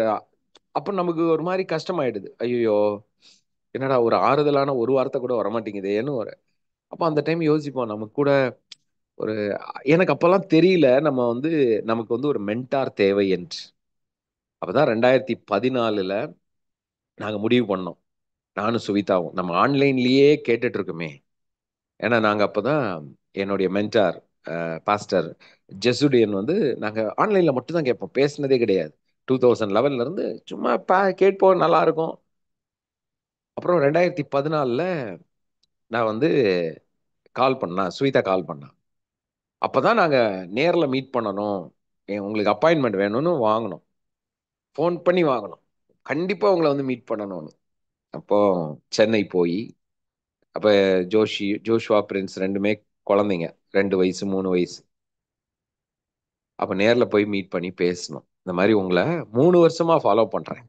அப்ப நமக்கு ஒரு மாதிரி கஷ்டமாயிடுது. ஐயோ, என்னடா ஒரு ஆறுதலான ஒரு வார்த்தை கூட வரமாட்டேங்குதேன்னு ஒரு. அப்ப அந்த டைம் யோசிப்போம் நமக்கு கூட ஒரு, எனக்கு அப்பெல்லாம் தெரியல நம்ம வந்து நமக்கு வந்து ஒரு மென்டார் தேவை என்று. அப்பதான் 2014ல நாங்க முடிவு பண்ணோம், நானும் சுவிதாவும் நம்ம ஆன்லைன்லயே கேட்டுட்டு இருக்கோமே. ஏன்னா நாங்க அப்பதான் என்னுடைய மென்டார் பாஸ்டர் ஜெசுடியன் வந்து நாங்க ஆன்லைன்ல மட்டும் தான் கேட்போம், பேசினதே கிடையாது. 2011ல இருந்து சும்மா கேட்போம், நல்லா இருக்கும். அப்புறம் 2014ல நான் வந்து சுவிதா கால் பண்ணா. அப்பதான் நாங்க நேர்ல மீட் பண்ணணும், உங்களுக்கு அப்பாயின்மெண்ட் வேணும்னு வாங்கணும், ஃபோன் பண்ணி வாங்கணும், கண்டிப்பா உங்களை வந்து மீட் பண்ணணும்னு. அப்போ சென்னை போய், அப்ப ஜோஷுவா பிரின்ஸ் ரெண்டுமே குழந்தைங்க, 2 வயசு 3 வயசு. அப்ப நேர்ல போய் மீட் பண்ணி பேசணும். இந்த மாதிரி உங்களை 3 வருஷமா ஃபாலோ பண்றேன்.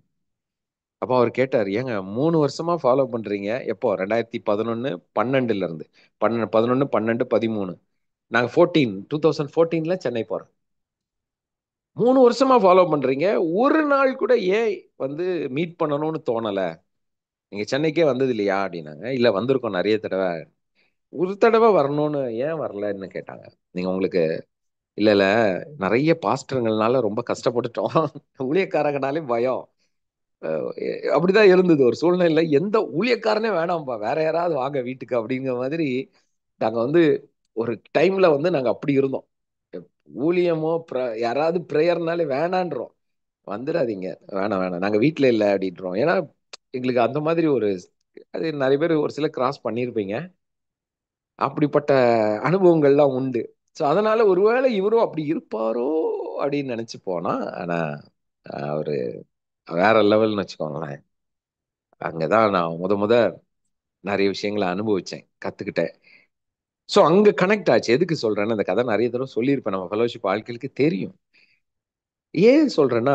அப்போ அவர் கேட்டார், ஏங்க 3 வருஷமா ஃபாலோ பண்றீங்க, எப்போ 2011 12ல இருந்து 11 12 13, நாங்க 2014ல சென்னை போறோம். 3 வருஷமா ஃபாலோ பண்றீங்க, ஒரு நாள் கூட ஏன் வந்து மீட் பண்ணணும்னு தோணல, நீங்க சென்னைக்கே வந்தது இல்லையா அப்படின்னாங்க. இல்ல வந்திருக்கோம் நிறைய தடவை, ஒரு தடவை வரணும்னு ஏன் வரலன்னு கேட்டாங்க. நீங்க உங்களுக்கு, இல்ல இல்ல நிறைய பாஸ்டருங்கள்னால ரொம்ப கஷ்டப்பட்டுட்டோம், ஊழியக்காரங்கனாலே பயம். அப்படிதான் இருந்தது ஒரு சூழ்நிலை. எந்த ஊழியக்காரனே வேணாம்ப்பா, வேற யாராவது வாங்க வீட்டுக்கு அப்படிங்கிற மாதிரி நாங்க வந்து ஒரு டைம்ல வந்து நாங்க அப்படி இருந்தோம். ஊழியமோ யாராவது ப்ரேயர்னாலே வேணான்றோம், வந்துடாதீங்க, வேணாம் வேணாம் நாங்க வீட்ல இல்ல அப்படின்றோம். ஏன்னா எங்களுக்கு அந்த மாதிரி ஒரு, அது நிறைய பேர் ஒரு சில கிராஸ் பண்ணியிருப்பீங்க, அப்படிப்பட்ட அனுபவங்கள்லாம் உண்டு. ஸோ அதனால ஒருவேளை இவரும் அப்படி இருப்பாரோ அப்படின்னு நினைச்சு போனா. ஆனா அவரு வேற லெவல்னு வச்சுக்கோங்களேன். அங்கதான் நான் முத நிறைய விஷயங்களை அனுபவிச்சேன், கத்துக்கிட்டேன். ஸோ அங்க கனெக்ட் ஆச்சு. எதுக்கு சொல்றேன்னா, இந்த கதை நிறைய தடவை சொல்லியிருப்பேன், நம்ம ஃபெலோஷிப் ஆட்களுக்கு தெரியும். ஏன் சொல்றேன்னா,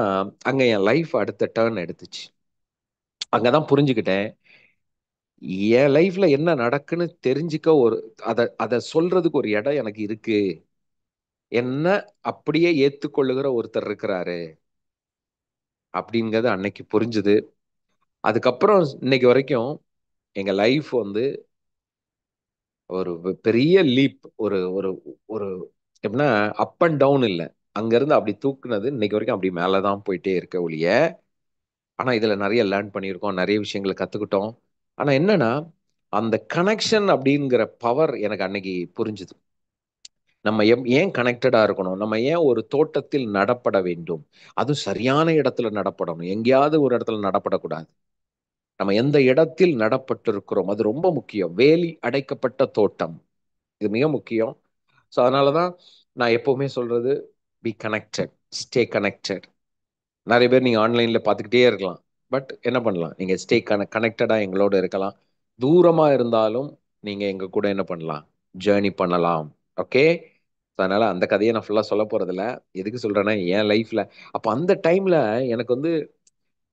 அங்க என் லைஃப் அடுத்த டர்ன் எடுத்துச்சு. அங்கதான் புரிஞ்சுக்கிட்டேன், என் லைஃப்ல என்ன நடக்குன்னு தெரிஞ்சுக்க ஒரு, அத அத சொல்றதுக்கு ஒரு இடம் எனக்கு இருக்கு. என்ன அப்படியே ஏத்துக்கொள்ளுகிற ஒருத்தர் இருக்கிறாரு. அப்படிங்கிறது அன்னைக்கு புரிஞ்சுது. அதுக்கப்புறம் இன்னைக்கு வரைக்கும் எங்க லைஃப் வந்து ஒரு பெரிய லீப், ஒரு ஒரு ஒரு எப்படின்னா அப் அண்ட் டவுன் இல்ல. அங்க இருந்து அப்படி தூக்குனது இன்னைக்கு வரைக்கும் அப்படி மேலதான் போயிட்டே இருக்க ஒழிய. ஆனா இதுல நிறைய லேர்ன் பண்ணியிருக்கோம், நிறைய விஷயங்களை கத்துக்கிட்டோம். ஆனா என்னன்னா, அந்த கனெக்ஷன் அப்படிங்கிற பவர் எனக்கு அன்னைக்கு புரிஞ்சுது. நம்ம ஏன் கனெக்டடா இருக்கணும், நம்ம ஏன் ஒரு தோட்டத்தில் நடப்பட வேண்டும், அதுவும் சரியான இடத்துல நடப்படணும், எங்கேயாவது ஒரு இடத்துல நடப்படக்கூடாது. நம்ம எந்த இடத்தில் நடப்பட்டிருக்கிறோம் அது ரொம்ப முக்கியம். வேலி அடைக்கப்பட்ட தோட்டம், இது மிக முக்கியம். ஸோ அதனால தான் நான் எப்பவுமே சொல்றது, பி கனெக்டட், ஸ்டே கனெக்டட். நிறைய பேர் நீங்க ஆன்லைன்ல பார்த்துக்கிட்டே இருக்கலாம். பட் என்ன பண்ணலாம், நீங்க ஸ்டே கனெக்டடா எங்களோட இருக்கலாம். தூரமா இருந்தாலும் நீங்க எங்க கூட என்ன பண்ணலாம், ஜேர்னி பண்ணலாம். ஓகே. அதனால அந்த கதையை நான் ஃபுல்லா சொல்ல போறதில்ல. எதுக்கு சொல்றேன்னா, என் லைஃப்ல அப்ப அந்த டைம்ல எனக்கு வந்து,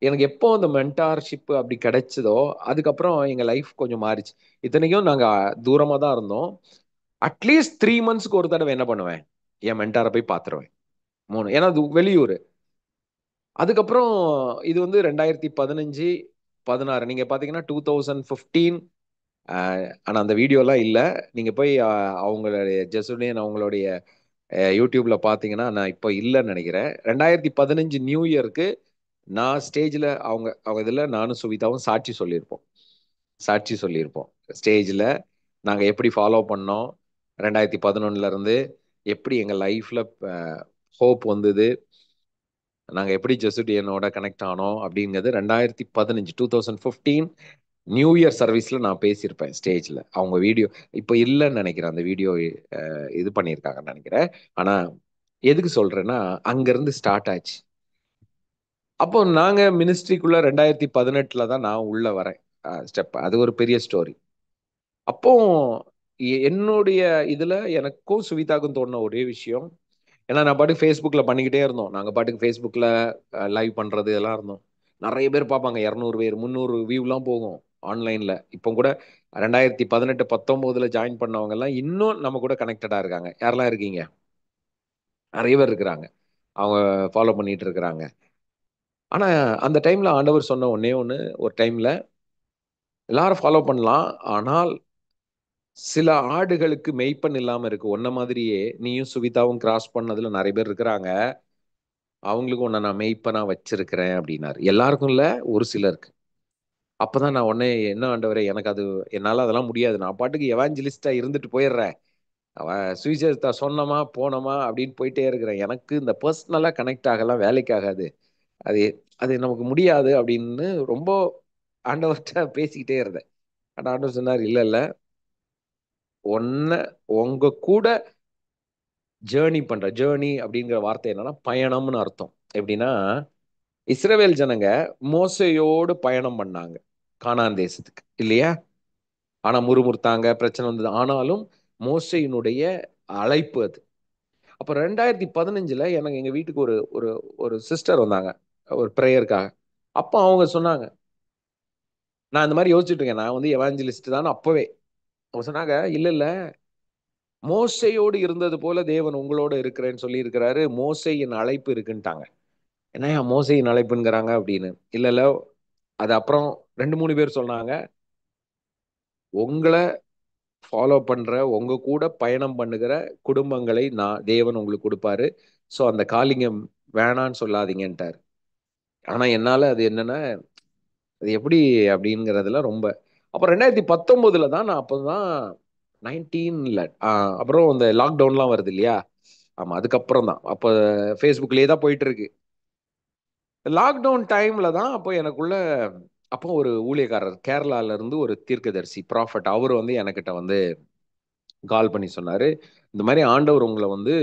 எனக்கு எப்போ அந்த மென்டார்ஷிப் அப்படி கிடைச்சதோ அதுக்கப்புறம் எங்க லைஃப் கொஞ்சம் மாறிச்சு. இத்தனைக்கும் நாங்க தூரமா தான் இருந்தோம். அட்லீஸ்ட் 3 மந்த்ஸ்க்கு ஒரு தடவை என்ன பண்ணுவேன், என் மென்டாரை போய் பார்த்துருவேன். 3, ஏன்னா அது வெளியூர். அதுக்கப்புறம் இது வந்து 2015 16 நீங்க பாத்தீங்கன்னா 2015. ஆனா அந்த வீடியோலாம் இல்ல. நீங்க போய் அவங்களுடைய ஜெசுனியன் அவங்களுடைய யூடியூப்ல பாத்தீங்கன்னா, நான் இப்போ இல்லைன்னு நினைக்கிறேன். 2015 நியூ இயருக்கு நான் ஸ்டேஜ்ல அவங்க அவங்க இதுல நானும் சுவிதாவும் சாட்சி சொல்லியிருப்போம் ஸ்டேஜ்ல. நாங்க எப்படி ஃபாலோ பண்ணோம் 2011ல இருந்து, எப்படி எங்க லைஃப்ல ஹோப் வந்தது, நாங்க எப்படி ஜெசுடியனோட கனெக்ட் ஆனோம் அப்படிங்கிறது 2015 நியூ இயர் சர்வீஸ்ல நான் பேசியிருப்பேன் ஸ்டேஜ்ல. அவங்க வீடியோ இப்போ இல்லைன்னு நினைக்கிறேன். அந்த வீடியோ இது பண்ணியிருக்காங்கன்னு நினைக்கிறேன். ஆனா எதுக்கு சொல்றேன்னா, அங்கிருந்து ஸ்டார்ட் ஆச்சு. அப்போ நாங்க மினிஸ்ட்ரிக்குள்ள 2018ல தான் நான் உள்ள வரேன். ஸ்டெப் அது ஒரு பெரிய ஸ்டோரி. அப்போ என்னுடைய இதுல எனக்கும் சுவிதாக்கும் தோணுன ஒரே விஷயம், ஏன்னா நான் பாட்டுக்கு ஃபேஸ்புக்ல பண்ணிக்கிட்டே இருந்தோம். நாங்க பாட்டுக்கு ஃபேஸ்புக்ல லைவ் பண்றது இதெல்லாம் இருந்தோம். நிறைய பேர் பார்ப்பாங்க, 200 பேர் 300 வியூலாம் போகும் ஆன்லைன்ல. இப்போ கூட 2018 19ல ஜாயின் பண்ணவங்க எல்லாம் இன்னும் நம்ம கூட கனெக்டடா இருக்காங்க. யாரெல்லாம் இருக்கீங்க? நிறைய பேர் இருக்கிறாங்க. அவங்க ஃபாலோ பண்ணிட்டு இருக்கிறாங்க. ஆனா அந்த டைம்ல ஆண்டவர் சொன்ன ஒன்னே ஒண்ணு, ஒரு டைம்ல எல்லாரும் ஃபாலோ பண்ணலாம். ஆனால் சில ஆடுகளுக்கு மேய்ப்பன் இல்லாம இருக்கு. உன்ன மாதிரியே நீயும் சுவிதாவும் கிராஸ் பண்ணதுல நிறைய பேர் இருக்கிறாங்க. அவங்களுக்கு உன்னை நான் மெய்ப்பனா வச்சிருக்கிறேன் அப்படின்னாரு. எல்லாருக்கும் இல்ல, ஒரு சிலருக்கு. அப்பதான் நான் உடனே, என்ன ஆண்டவரே, எனக்கு அது என்னால அதெல்லாம் முடியாது. நான் பாட்டுக்கு எவாஞ்சலிஸ்டா இருந்துட்டு போயிடுறேன். அவன் சுவிசேஷத்தை சொன்னமா போனோமா அப்படின்னு போயிட்டே இருக்கிறேன். எனக்கு இந்த பர்சனலா கனெக்ட் ஆகலாம் வேலைக்கு ஆகாது. அது அது நமக்கு முடியாது அப்படின்னு ரொம்ப ஆண்டவர்கிட்ட பேசிக்கிட்டே இருந்தேன். ஆனா ஆண்டவர் சொன்னார், இல்ல இல்ல, ஒன்ன உங்க கூட ஜேர்னி அப்படிங்கிற வார்த்தை என்னன்னா பயணம்னு அர்த்தம். எப்படின்னா, இஸ்ரவேல் ஜனங்க மோசையோடு பயணம் பண்ணாங்க கானான் தேசத்துக்கு, இல்லையா? ஆனா முறுமுறுத்தாங்க, பிரச்சனை வந்தது. ஆனாலும் மோசையினுடைய அழைப்பு அது. அப்ப 2015ல எனக்கு எங்க வீட்டுக்கு ஒரு ஒரு ஒரு சிஸ்டர் வந்தாங்க, ஒரு ப்ரேயருக்காக. அப்ப அவங்க சொன்னாங்க, நான் இந்த மாதிரி யோசிச்சுட்டு இருக்கேன், நான் வந்து எவாஞ்சலிஸ்ட் தான் அப்பவே. அவங்க சொன்னாங்க, இல்ல இல்ல, மோசையோடு இருந்தது போல தேவன் உங்களோட இருக்கிறேன்னு சொல்லி இருக்கிறாரு, மோசையின் அழைப்பு இருக்குன்ட்டாங்க. என்னையா மோசையின் அழைப்புங்கிறாங்க அப்படின்னு. இல்ல இல்ல, அது அப்புறம் 2 3 பேர் சொன்னாங்க, உங்களை ஃபாலோ பண்ற, உங்க கூட பயணம் பண்ணுகிற குடும்பங்களை நான் தேவன் உங்களுக்கு கொடுப்பாரு. ஸோ அந்த காலிங்கம் வேணான்னு சொல்லாதீங்கன்ட்டார். ஆனா என்னால அது என்னன்னா, அது எப்படி அப்படிங்கிறதுல ரொம்ப. அப்போ 2019ல தான் நான், அப்போதான் 19 அப்புறம் இந்த லாக்டவுன்லாம் வருது இல்லையா? ஆமா, அதுக்கப்புறம் தான். அப்போ ஃபேஸ்புக்லயே தான் போயிட்டு இருக்கு. லாக்டவுன் டைம்ல தான் அப்போ எனக்குள்ள, அப்போ ஒரு ஊழியக்காரர் கேரளால இருந்து ஒரு தீர்க்கதரிசி ப்ராஃபட் அவர் வந்து எனக்கிட்ட வந்து கால் பண்ணி சொன்னாரு, இந்த மாதிரி ஆண்டவர் உங்களை வந்து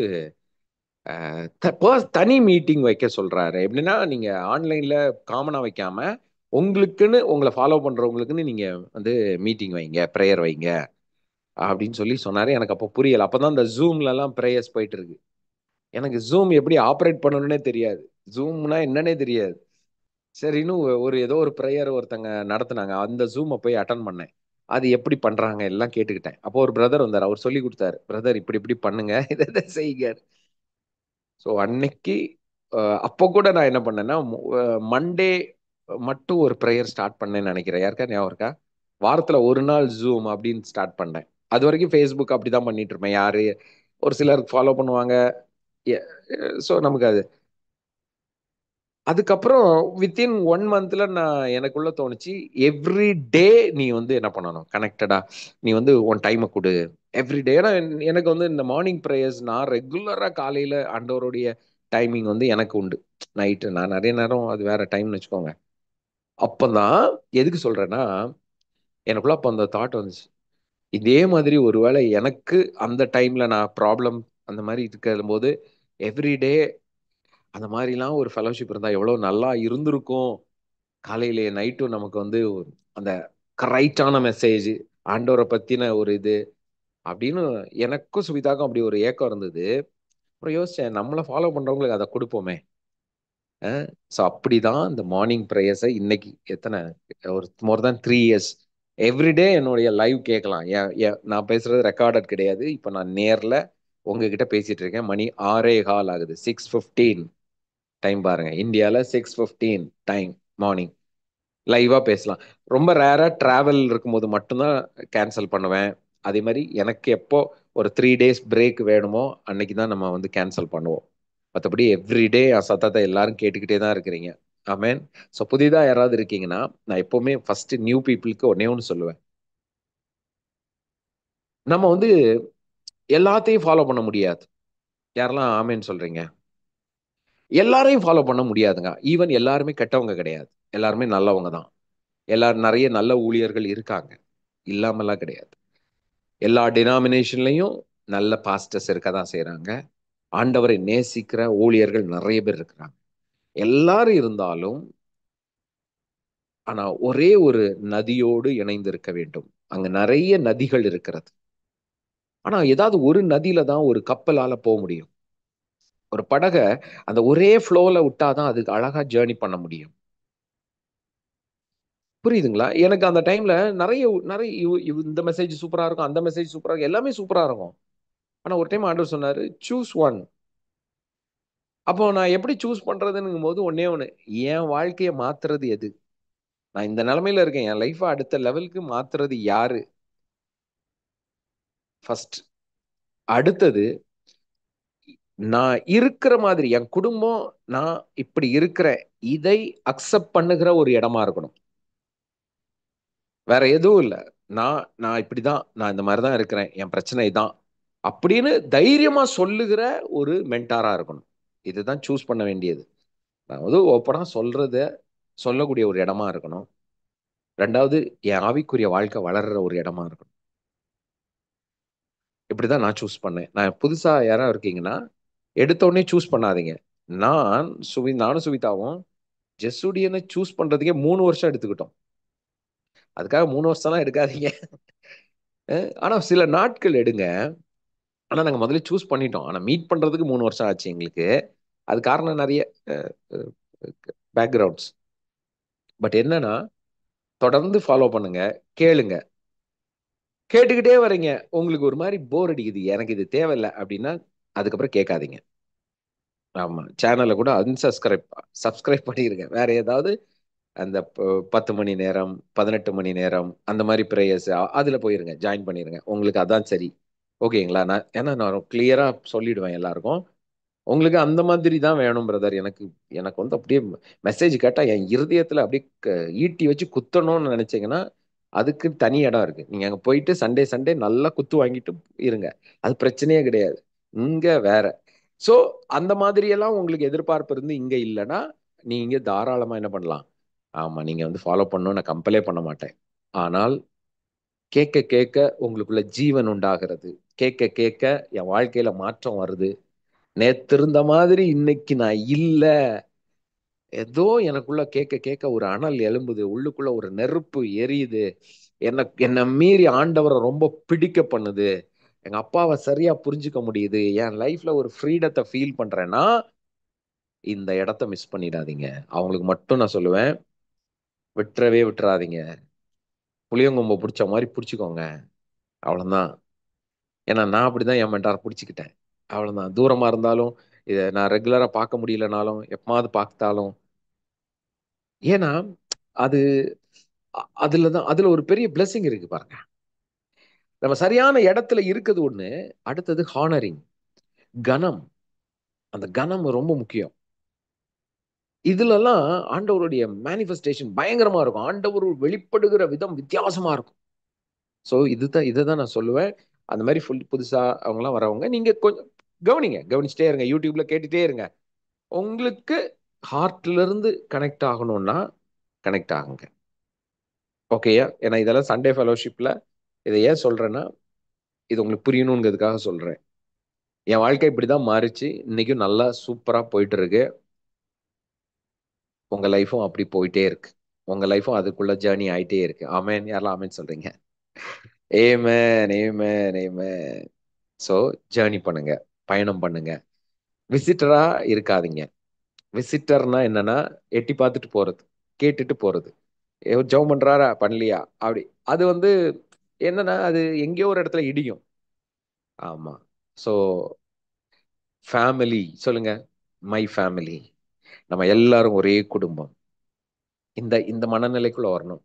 தனி மீட்டிங் வைக்க சொல்றாரு. எப்படின்னா, நீங்க ஆன்லைன்ல காமனா வைக்காம உங்களுக்குன்னு, உங்களை ஃபாலோ பண்றவங்களுக்குன்னு நீங்க வந்து மீட்டிங் வைங்க, ப்ரேயர் வைங்க அப்படின்னு சொல்லி சொன்னாரு. எனக்கு அப்போ புரியல. அப்பதான் இந்த ஜூம்ல எல்லாம் ப்ரேயர்ஸ் போயிட்டு இருக்கு. எனக்கு ஜூம் எப்படி ஆப்ரேட் பண்ணணும்னே தெரியாது. ஜூம்னா என்னன்னே தெரியாது. சரின்னு ஒரு ஏதோ ஒரு ப்ரேயர் ஒருத்தங்க நடத்துனாங்க. அந்த ஜூமை போய் அட்டன் பண்ணேன். அது எப்படி பண்றாங்க எல்லாம் கேட்டுக்கிட்டேன். அப்போ ஒரு பிரதர் வந்தார். அவர் சொல்லி கொடுத்தாரு, பிரதர் இப்படி இப்படி பண்ணுங்க, இதை செய்யுங்க. ஸோ அன்னைக்கு அப்போ கூட நான் என்ன பண்ணேன்னா, மண்டே மட்டும் ஒரு ப்ரேயர் ஸ்டார்ட் பண்ணேன்னு நினைக்கிறேன். யாருக்கா ஞாபகம் இருக்கா? வாரத்துல ஒரு நாள் ஜூம் அப்படின்னு ஸ்டார்ட் பண்ணேன். அது வரைக்கும் ஃபேஸ்புக் அப்படிதான் பண்ணிட்டு இருப்பேன். யாரு ஒரு சிலர் ஃபாலோ பண்ணுவாங்க. ஸோ நமக்கு அது அதுக்கப்புறம் வித்தின் 1 மந்த்ல நான் எனக்குள்ள தோணுச்சு, எவ்ரி டே நீ வந்து என்ன பண்ணணும் கனெக்டடா நீ வந்து உன் டைமை கொடு. Every day. ஏன்னா எனக்கு வந்து இந்த மார்னிங் ப்ரேயர்ஸ் நான் ரெகுலரா காலையில ஆண்டவருடைய டைமிங் வந்து எனக்கு உண்டு. நைட்டு நான் நிறைய நேரம் அது வேற டைம்னு வச்சுக்கோங்க. அப்பதான் எதுக்கு சொல்றேன்னா, எனக்குள்ள அப்ப அந்த தாட் வந்துச்சு. இதே மாதிரி ஒருவேளை எனக்கு அந்த டைம்ல நான் ப்ராப்ளம் அந்த மாதிரி இருக்கிற போது எவ்ரி டே அந்த மாதிரிலாம் ஒரு ஃபெலோஷிப் இருந்தா எவ்வளவு நல்லா இருந்திருக்கும். காலையிலே நைட்டும் நமக்கு வந்து அந்த கரெக்டான மெசேஜ் ஆண்டவரை பத்தின ஒரு இது அப்படின்னு எனக்கும் சுவிதாக்கும் அப்படி ஒரு ஏக்கம் இருந்தது. அப்புறம் யோசிச்சேன், நம்மளை ஃபாலோ பண்றவங்களுக்கு அதை கொடுப்போமே. ஸோ அப்படிதான் இந்த மார்னிங் ப்ரேயர்ஸை இன்னைக்கு எத்தனை ஒரு மோர் தேன் 3 இயர்ஸ் எவ்ரிடே என்னுடைய லைவ் கேட்கலாம். நான் பேசுறது ரெக்கார்டட் கிடையாது. இப்போ நான் நேர்ல உங்ககிட்ட பேசிட்டு இருக்கேன். மணி 6:15 ஆகுது. 6:15 டைம் பாருங்க. இந்தியாவில் 6:15 டைம் மார்னிங் லைவா பேசலாம். ரொம்ப ரேரா டிராவல் இருக்கும்போது மட்டும்தான் கேன்சல் பண்ணுவேன். அதே மாதிரி எனக்கு எப்போ ஒரு 3 டேஸ் பிரேக் வேணுமோ அன்னைக்கு தான் நம்ம வந்து கேன்சல் பண்ணுவோம். மற்றபடி எவ்ரிடே சத்தத்தை எல்லாரும் கேட்டுக்கிட்டே தான் இருக்கிறீங்க. ஆமேன். ஸோ புதிதாக யாராவது இருக்கீங்கன்னா நான் எப்பவுமே ஃபர்ஸ்ட் நியூ பீப்புளுக்கு ஒன்னே ஒன்று சொல்லுவேன். நம்ம வந்து எல்லாத்தையும் ஃபாலோ பண்ண முடியாது. யாரெல்லாம் ஆமேன்னு சொல்றீங்க? எல்லாரையும் ஃபாலோ பண்ண முடியாதுங்க. ஈவன் எல்லாருமே கெட்டவங்க கிடையாது. எல்லாருமே நல்லவங்க தான். எல்லாரும் நிறைய நல்ல ஊழியர்கள் இருக்காங்க. இல்லாமலாம் கிடையாது. எல்லா டினாமினேஷன்லையும் நல்ல பாஸ்டர்ஸ் இருக்க தான் செய்கிறாங்க. ஆண்டவரை நேசிக்கிற ஊழியர்கள் நிறைய பேர் இருக்கிறாங்க. எல்லாரும் இருந்தாலும் ஆனா ஒரே ஒரு நதியோடு இணைந்து இருக்க வேண்டும். அங்க நிறைய நதிகள் இருக்கிறது. ஆனா ஏதாவது ஒரு நதியில தான் ஒரு கப்பலால போக முடியும். ஒரு படக அந்த ஒரே ஃப்ளோல விட்டாதான் அதுக்கு அழகா ஜேர்னி பண்ண முடியும். புரியுதுங்களா? எனக்கு அந்த டைம்ல நிறைய நிறைய இந்த மெசேஜ் சூப்பரா இருக்கும், அந்த மெசேஜ் சூப்பரா இருக்கும், எல்லாமே சூப்பரா இருக்கும். ஆனா ஒரு டைம் ஆண்டவர் சொன்னாரு, சூஸ் ஒன். அப்போ நான் எப்படி சூஸ் பண்றதுன்னும் போது ஒன்னே ஒண்ணு, என் வாழ்க்கைய மாத்துறது எது? நான் இந்த நிலைமையில இருக்கேன். என் லைஃப அடுத்த லெவலுக்கு மாத்துறது யாரு? ஃபர்ஸ்ட். அடுத்தது, நான் இருக்கிற மாதிரி என் குடும்பம் நான் இப்படி இருக்கிறேன். இதை அக்செப்ட் பண்ணுகிற ஒரு இடமா இருக்கணும். வேற எதுவும் இல்ல. நான் நான் இப்படிதான். நான் இந்த மாதிரி தான் இருக்கிறேன். என் பிரச்சனை இதான். அப்படின்னு தைரியமா சொல்லுகிற ஒரு மென்டாரா இருக்கணும். இதுதான் சூஸ் பண்ண வேண்டியது. நான் வந்து ஓப்பனா சொல்றத சொல்லக்கூடிய ஒரு இடமா இருக்கணும். 2வது என் ஆவிக்குரிய வாழ்க்கை வளர்ற ஒரு இடமா இருக்கணும். இப்படிதான் நான் சூஸ் பண்ணேன். நான் புதுசா யாராவது இருக்கீங்கன்னா, எடுத்த உடனே சூஸ் பண்ணாதீங்க. நானும் சுவிதாவும் ஜெசுடியனை சூஸ் பண்றதுக்கே 3 வருஷம் எடுத்துக்கிட்டோம். அதுக்காக 3 வருஷம்லாம் எடுக்காதீங்க. ஆனா சில நாட்கள் எடுங்க. ஆனா நாங்க முதல்ல சூஸ் பண்ணிட்டோம். ஆனா மீட் பண்றதுக்கு 3 வருஷம் ஆச்சு எங்களுக்கு. அது காரணம் நெறைய அ அ பேக்ரவுண்ட்ஸ். பட் என்னன்னா, தொடர்ந்து ஃபாலோ பண்ணுங்க. கேளுங்க. கேட்டுக்கிட்டே வரீங்க. உங்களுக்கு ஒரு மாரி போர் அடிக்குது. எனக்கு இது தேவையில்ல அப்டின்னா, அதுக்கப்புறம் கேட்காதீங்க. ஆமா. சேனல கூட சப்ஸ்கிரைப் பண்ணிருங்க. வேற ஏதாவது அந்த 10 மணி நேரம், 18 மணி நேரம் அந்த மாரி பிரேயர்ஸ் அதுல போயிருங்க. ஜாயின் பண்ணிருங்க. உங்களுக்கு அதான் சரி. ஓகேங்களா? ஏன்னா நான் கிளியரா சொல்லிடுவேன் எல்லாருக்கும். உங்களுக்கு அந்த மாதிரி தான் வேணும் பிரதர். எனக்கு எனக்கு வந்து அப்படியே மெசேஜ் கேட்டா என் இருதயத்துல அப்படியே ஈட்டி வச்சு குத்தணும்னு நினைச்சீங்கன்னா, அதுக்கு தனி இடம் இருக்கு. நீங்க அங்க போயிட்டு சண்டே சண்டே நல்லா குத்து வாங்கிட்டு இருங்க. அது பிரச்சனையே கிடையாது. இங்க வேற. சோ அந்த மாதிரி எல்லாம் உங்களுக்கு எதிர்பார்ப்பு இருந்து இங்க இல்லைன்னா, நீங்க தாராளமா என்ன பண்ணலாம்? ஆமா, நீங்க வந்து ஃபாலோ பண்ணணும்னு நான் கம்பலே பண்ண மாட்டேன். ஆனால் கேட்க கேட்க உங்களுக்குள்ள ஜீவன் உண்டாகிறது. கேட்க கேட்க என் வாழ்க்கையில மாற்றம் வருது. நேத்து இருந்த மாதிரி இன்னைக்கு நான் இல்ல. ஏதோ எனக்குள்ள கேட்க கேட்க ஒரு அனல் எழும்புது. உள்ளுக்குள்ள ஒரு நெருப்பு எரியுது. என்ன மீறி ஆண்டவரை ரொம்ப பிடிக்க பண்ணுது. எங்க அப்பாவை சரியா புரிஞ்சுக்க முடியுது. என் லைஃப்ல ஒரு ஃப்ரீடத்தை ஃபீல் பண்றேன்னா, இந்த இடத்த மிஸ் பண்ணிடாதீங்க. அவங்களுக்கு மட்டும் நான் சொல்லுவேன், விட்டுறவே விட்டுறாதீங்க. புளியங்கொம்ப புடிச்ச மாரி புடிச்சுக்கோங்க. அவ்வளவுதான். ஏன்னா நான் அப்படிதான் என் மென்டார புடிச்சுக்கிட்டேன். அவ்வளவுதான். தூரமா இருந்தாலும் இதை நான் ரெகுலரா பார்க்க முடியலனாலும் எப்பமாவது பார்த்தாலும், ஏன்னா அது அதுலதான் அதுல ஒரு பெரிய பிளெஸிங் இருக்கு பாருங்க. நம்ம சரியான இடத்துல இருக்குது ஒண்ணு. அடுத்தது ஹானரிங், கனம். அந்த கனம் ரொம்ப முக்கியம். இதுலலாம் ஆண்டவருடைய மேனிஃபெஸ்டேஷன் பயங்கரமா இருக்கும். ஆண்டவர் வெளிப்படுகிற விதம் வித்தியாசமா இருக்கும். ஸோ இதுதான் நான் சொல்லுவேன். அந்த மாதிரி புதுசா அவங்கலாம் வரவங்க நீங்க கொஞ்சம் கவனிங்க, கவனிச்சுட்டே இருங்க, யூடியூப்ல கேட்டுட்டே இருங்க. உங்களுக்கு ஹார்ட்ல இருந்து கனெக்ட் ஆகணும்னா கனெக்ட் ஆகுங்க. ஓகேயா? ஏன்னா இதெல்லாம் சண்டே ஃபெலோஷிப்ல இதை ஏன் சொல்றேன்னா, இது உங்களுக்கு புரியணுங்கிறதுக்காக சொல்றேன். என் வாழ்க்கை இப்படிதான் மாறிச்சு. இன்னைக்கும் நல்லா சூப்பரா போயிட்டு இருக்கு. உங்க லைஃபும் அப்படி போயிட்டே இருக்கு. உங்க லைஃபும் அதுக்குள்ள ஜேர்னி ஆயிட்டே இருக்கு. ஆமென். யாரெல்லாம் ஆமென் சொல்றீங்க? ஏமேன், ஏமேன், ஏமேன். ஸோ ஜேர்னி பண்ணுங்க, பயணம் பண்ணுங்க. விசிட்டரா இருக்காதீங்க. விசிட்டர்னா என்னன்னா, எட்டி பார்த்துட்டு போறது, கேட்டுட்டு போறது. ஜெபம் பண்றாரா பண்ணலையா அப்படி. அது வந்து என்னன்னா, அது எங்கேயோ ஒரு இடத்துல இடியும். ஆமா. ஸோ ஃபேமிலி சொல்லுங்க. My family. நம்ம எல்லாரும் ஒரே குடும்பம். இந்த இந்த மனநிலைக்குள்ள வரணும்.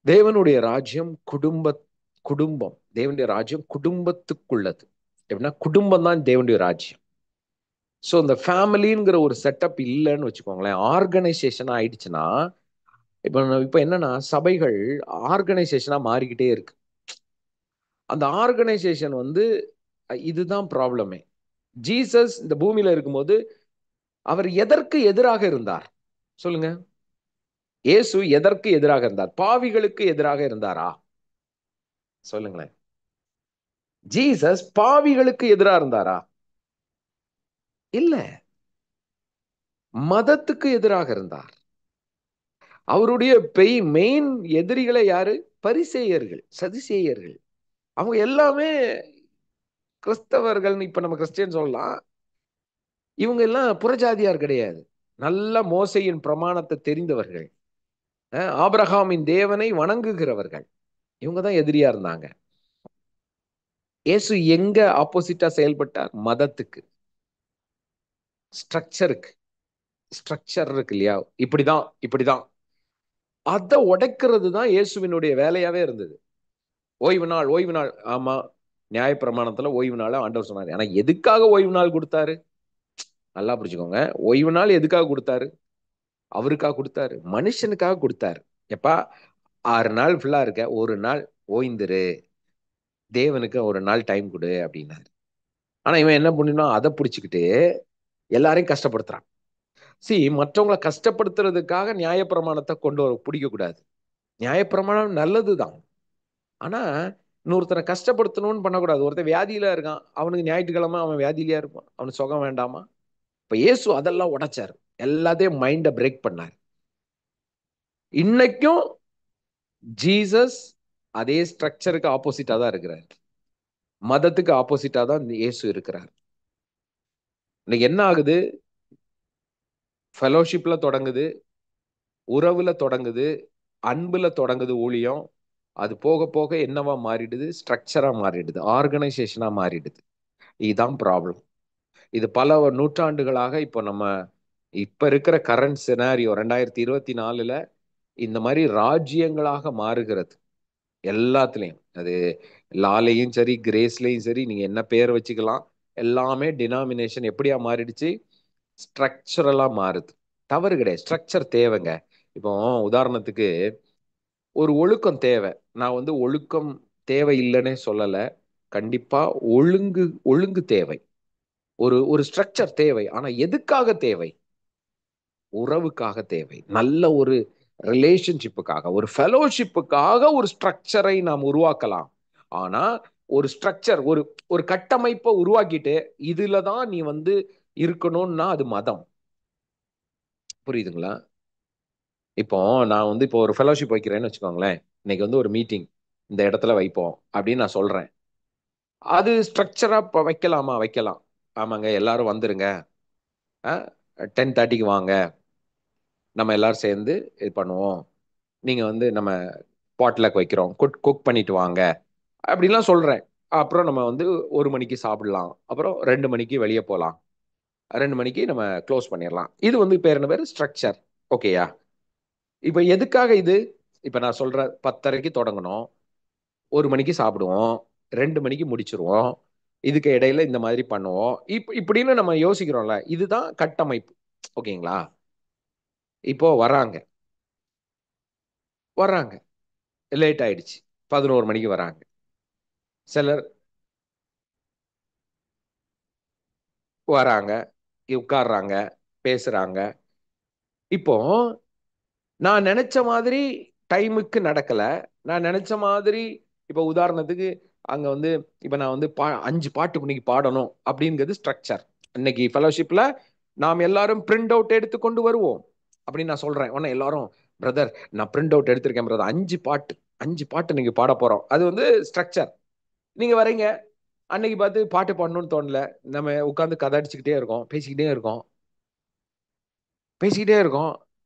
தேவனுடைய ராஜ்யம் குடும்பம். தேவனுடைய ராஜ்யம் குடும்பத்துக்குள்ளது. எப்படின்னா குடும்பம் தான் தேவனுடைய ராஜ்யம். ஸோ இந்த ஃபேமிலிங்கிற ஒரு செட்டப் இல்லைன்னு வச்சுக்கோங்களேன், ஆர்கனைசேஷன் ஆயிடுச்சுன்னா, இப்போ என்னன்னா சபைகள் ஆர்கனைசேஷனா மாறிக்கிட்டே இருக்கு. அந்த ஆர்கனைசேஷன் வந்து இதுதான் ப்ராப்ளமே. ஜீசஸ் இந்த பூமியில இருக்கும்போது அவர் எதற்கு எதிராக இருந்தார் சொல்லுங்க? இயேசு எதற்கு எதிராக இருந்தார்? பாவிகளுக்கு எதிராக இருந்தாரா? சொல்லுங்களேன். ஜீசஸ் பாவிகளுக்கு எதிராக இருந்தாரா? இல்ல. மதத்துக்கு எதிராக இருந்தார். அவருடைய மெயின் எதிரிகளை யாரு? பரிசேயர்கள், சதுசேயர்கள். அவங்க எல்லாமே கிறிஸ்தவர்கள். இப்ப நம்ம கிறிஸ்டியன் சொல்லலாம். இவங்க எல்லாம் புறஜாதியார் கிடையாது. நல்ல மோசையின் பிரமாணத்தை தெரிந்தவர்கள், ஆபிரகாமின் தேவனை வணங்குகிறவர்கள். இவங்க தான் எதிரியா இருந்தாங்க. இயேசு எங்க ஆப்போசிட்டா செயல்பட்டார்? மதத்துக்கு, ஸ்ட்ரக்சருக்கு. ஸ்ட்ரக்சர் இருக்கு இல்லையா, இப்படிதான் இப்படிதான், அதை உடைக்கிறது தான் இயேசுவினுடைய வேலையாவே இருந்தது. ஓய்வு நாள், ஓய்வு நாள். ஆமா, நியாயப்பிரமாணத்துல ஓய்வு நாள் ஆண்டவர் சொன்னாரு. ஆனா எதுக்காக ஓய்வு நாள் கொடுத்தாரு? நல்லா புரிஞ்சுக்கோங்க. ஓய்வு நாள் எதுக்காக கொடுத்தாரு? அவருக்காக கொடுத்தாரு? மனுஷனுக்காக கொடுத்தாரு. எப்பா 6 நாள் ஃபுல்லா இருக்க, ஒரு நாள் ஓய்ந்துரு, தேவனுக்கு ஒரு நாள் டைம் கொடு அப்படின்னாரு. ஆனா இவன் என்ன பண்ணினா, அதை பிடிச்சுக்கிட்டு எல்லாரையும் கஷ்டப்படுத்துறான். மற்றவங்களை கஷ்டப்படுத்துறதுக்காக நியாயப்பிரமாணத்தை கொண்டு வர பிடிக்க கூடாது. நியாயப்பிரமாணம் நல்லதுதான். ஆனா இன்னொருத்தனை கஷ்டப்படுத்தணும்னு பண்ணக்கூடாது. ஒருத்தன் வியாதியில இருக்கான், அவனுக்கு ஞாயிற்றுக்கிழமை அவன் வியாதியிலயா இருப்பான், அவனுக்கு சுகம் வேண்டாமா? இப்ப இயேசு அதெல்லாம் உடைச்சாரு. எல்லாத்தையும் மைண்ட பிரேக் பண்ணார். இன்னைக்கும் ஜீசஸ் அதே ஸ்ட்ரக்சருக்கு ஆப்போசிட்டா தான் இருக்கிறார். மதத்துக்கு ஆப்போசிட்டா தான் இயேசு இருக்கிறார். இன்னைக்கு என்ன ஆகுது? ஃபெலோஷிப்ல தொடங்குது, உறவுல தொடங்குது, அன்புல தொடங்குது ஊழியம். அது போக போக என்னவா மாறிடுது? ஸ்ட்ரக்சரா மாறிடுது, ஆர்கனைசேஷனா மாறிடுது. இதுதான் ப்ராப்ளம். இது பல நூற்றாண்டுகளாக இப்போ நம்ம இப்ப இருக்கிற கரண்ட் சினாரியோ 2024ல இந்த மாதிரி ராஜ்யங்களாக மாறுகிறது. எல்லாத்துலயும் அது லாலையும் சரி, கிரேஸ்லயும் சரி, நீங்க என்ன பேர் வச்சுக்கலாம். எல்லாமே டினாமினேஷன் எப்படியா மாறிடுச்சு? ஸ்ட்ரக்சரலா மாறுது. தவறு கிடையாது, ஸ்ட்ரக்சர் தேவைங்க. இப்போ உதாரணத்துக்கு ஒரு ஒழுக்கம் தேவை. நான் ஒழுக்கம் தேவை இல்லைன்னே சொல்லல. கண்டிப்பா ஒழுங்கு ஒழுங்கு தேவை. ஒரு ஒரு ஸ்ட்ரக்சர் தேவை. ஆனா எதுக்காக தேவை? உறவுக்காக தேவை. நல்ல ஒரு ரிலேஷன்ஷிப்புக்காக, ஒரு ஃபெலோஷிப்புக்காக ஒரு ஸ்ட்ரக்சரை நாம் உருவாக்கலாம். ஆனா ஒரு ஸ்ட்ரக்சர், ஒரு ஒரு கட்டமைப்பை உருவாக்கிட்டு இதுல தான் நீ இருக்கணும்னா அது மதம். புரியுதுங்களா? இப்போ நான் இப்போ ஒரு ஃபெலோஷிப் வைக்கிறேன்னு வச்சுக்கோங்களேன். இன்னைக்கு ஒரு மீட்டிங் இந்த இடத்துல வைப்போம் அப்படின்னு நான் சொல்றேன். அது ஸ்ட்ரக்சரா வைக்கலாமா? வைக்கலாம். ஆமாங்க, எல்லாரும் வந்துருங்க, 10:30க்கு வாங்க, நம்ம எல்லாரும் சேர்ந்து இது பண்ணுவோம். நீங்க நம்ம பாட்லக் வைக்கிறோம், குக் பண்ணிட்டு வாங்க அப்படிலாம் சொல்றேன். அப்புறம் நம்ம 1 மணிக்கு சாப்பிடலாம், அப்புறம் 2 மணிக்கு வெளியே போகலாம். 2 மணிக்கு நம்ம க்ளோஸ் பண்ணிடலாம். இது வந்து பேர் என்ன பேர்? ஸ்ட்ரக்சர். ஓகேயா? இப்போ எதுக்காக இது? இப்போ நான் சொல்ற 10:30க்கு தொடங்கணும், 1 மணிக்கு சாப்பிடுவோம், 2 மணிக்கு முடிச்சிருவோம், இதுக்கு இடையில இந்த மாதிரி பண்ணுவோம். இப்படின்னு நம்ம யோசிக்கிறோம்ல, இதுதான் கட்டமைப்பு. ஓகேங்களா? இப்போ வராங்க வராங்க லேட் ஆயிடுச்சு, 11 மணிக்கு வராங்க. சிலர் வராங்க, உட்கார்றாங்க, பேசுறாங்க. இப்போ நான் நினைச்ச மாதிரி டைமுக்கு நடக்கல. நான் நினைச்ச மாதிரி இப்போ உதாரணத்துக்கு அங்க வந்து இப்ப நான் வந்து 5 பாட்டு இன்னைக்கு பாடணும் அப்படிங்கிறது ஸ்ட்ரக்சர். இன்னைக்கு ஃபெலோஷிப்ல நாம் எல்லாரும் பிரிண்ட் அவுட் எடுத்து கொண்டு வருவோம் அப்படின்னு நான் சொல்றேன். உடனே எல்லாரும் பிரதர் நான் பிரிண்ட் அவுட் எடுத்திருக்கேன் பிரதர், 5 பாட்டு இன்னைக்கு பாட போறோம். அது வந்து ஸ்ட்ரக்சர். நீங்க வரீங்க, அன்னைக்கு பார்த்து பாட்டு பாடணும்னு தோணல, நம்ம உட்காந்து கதை அடிச்சுக்கிட்டே இருக்கோம், பேசிக்கிட்டே இருக்கோம்.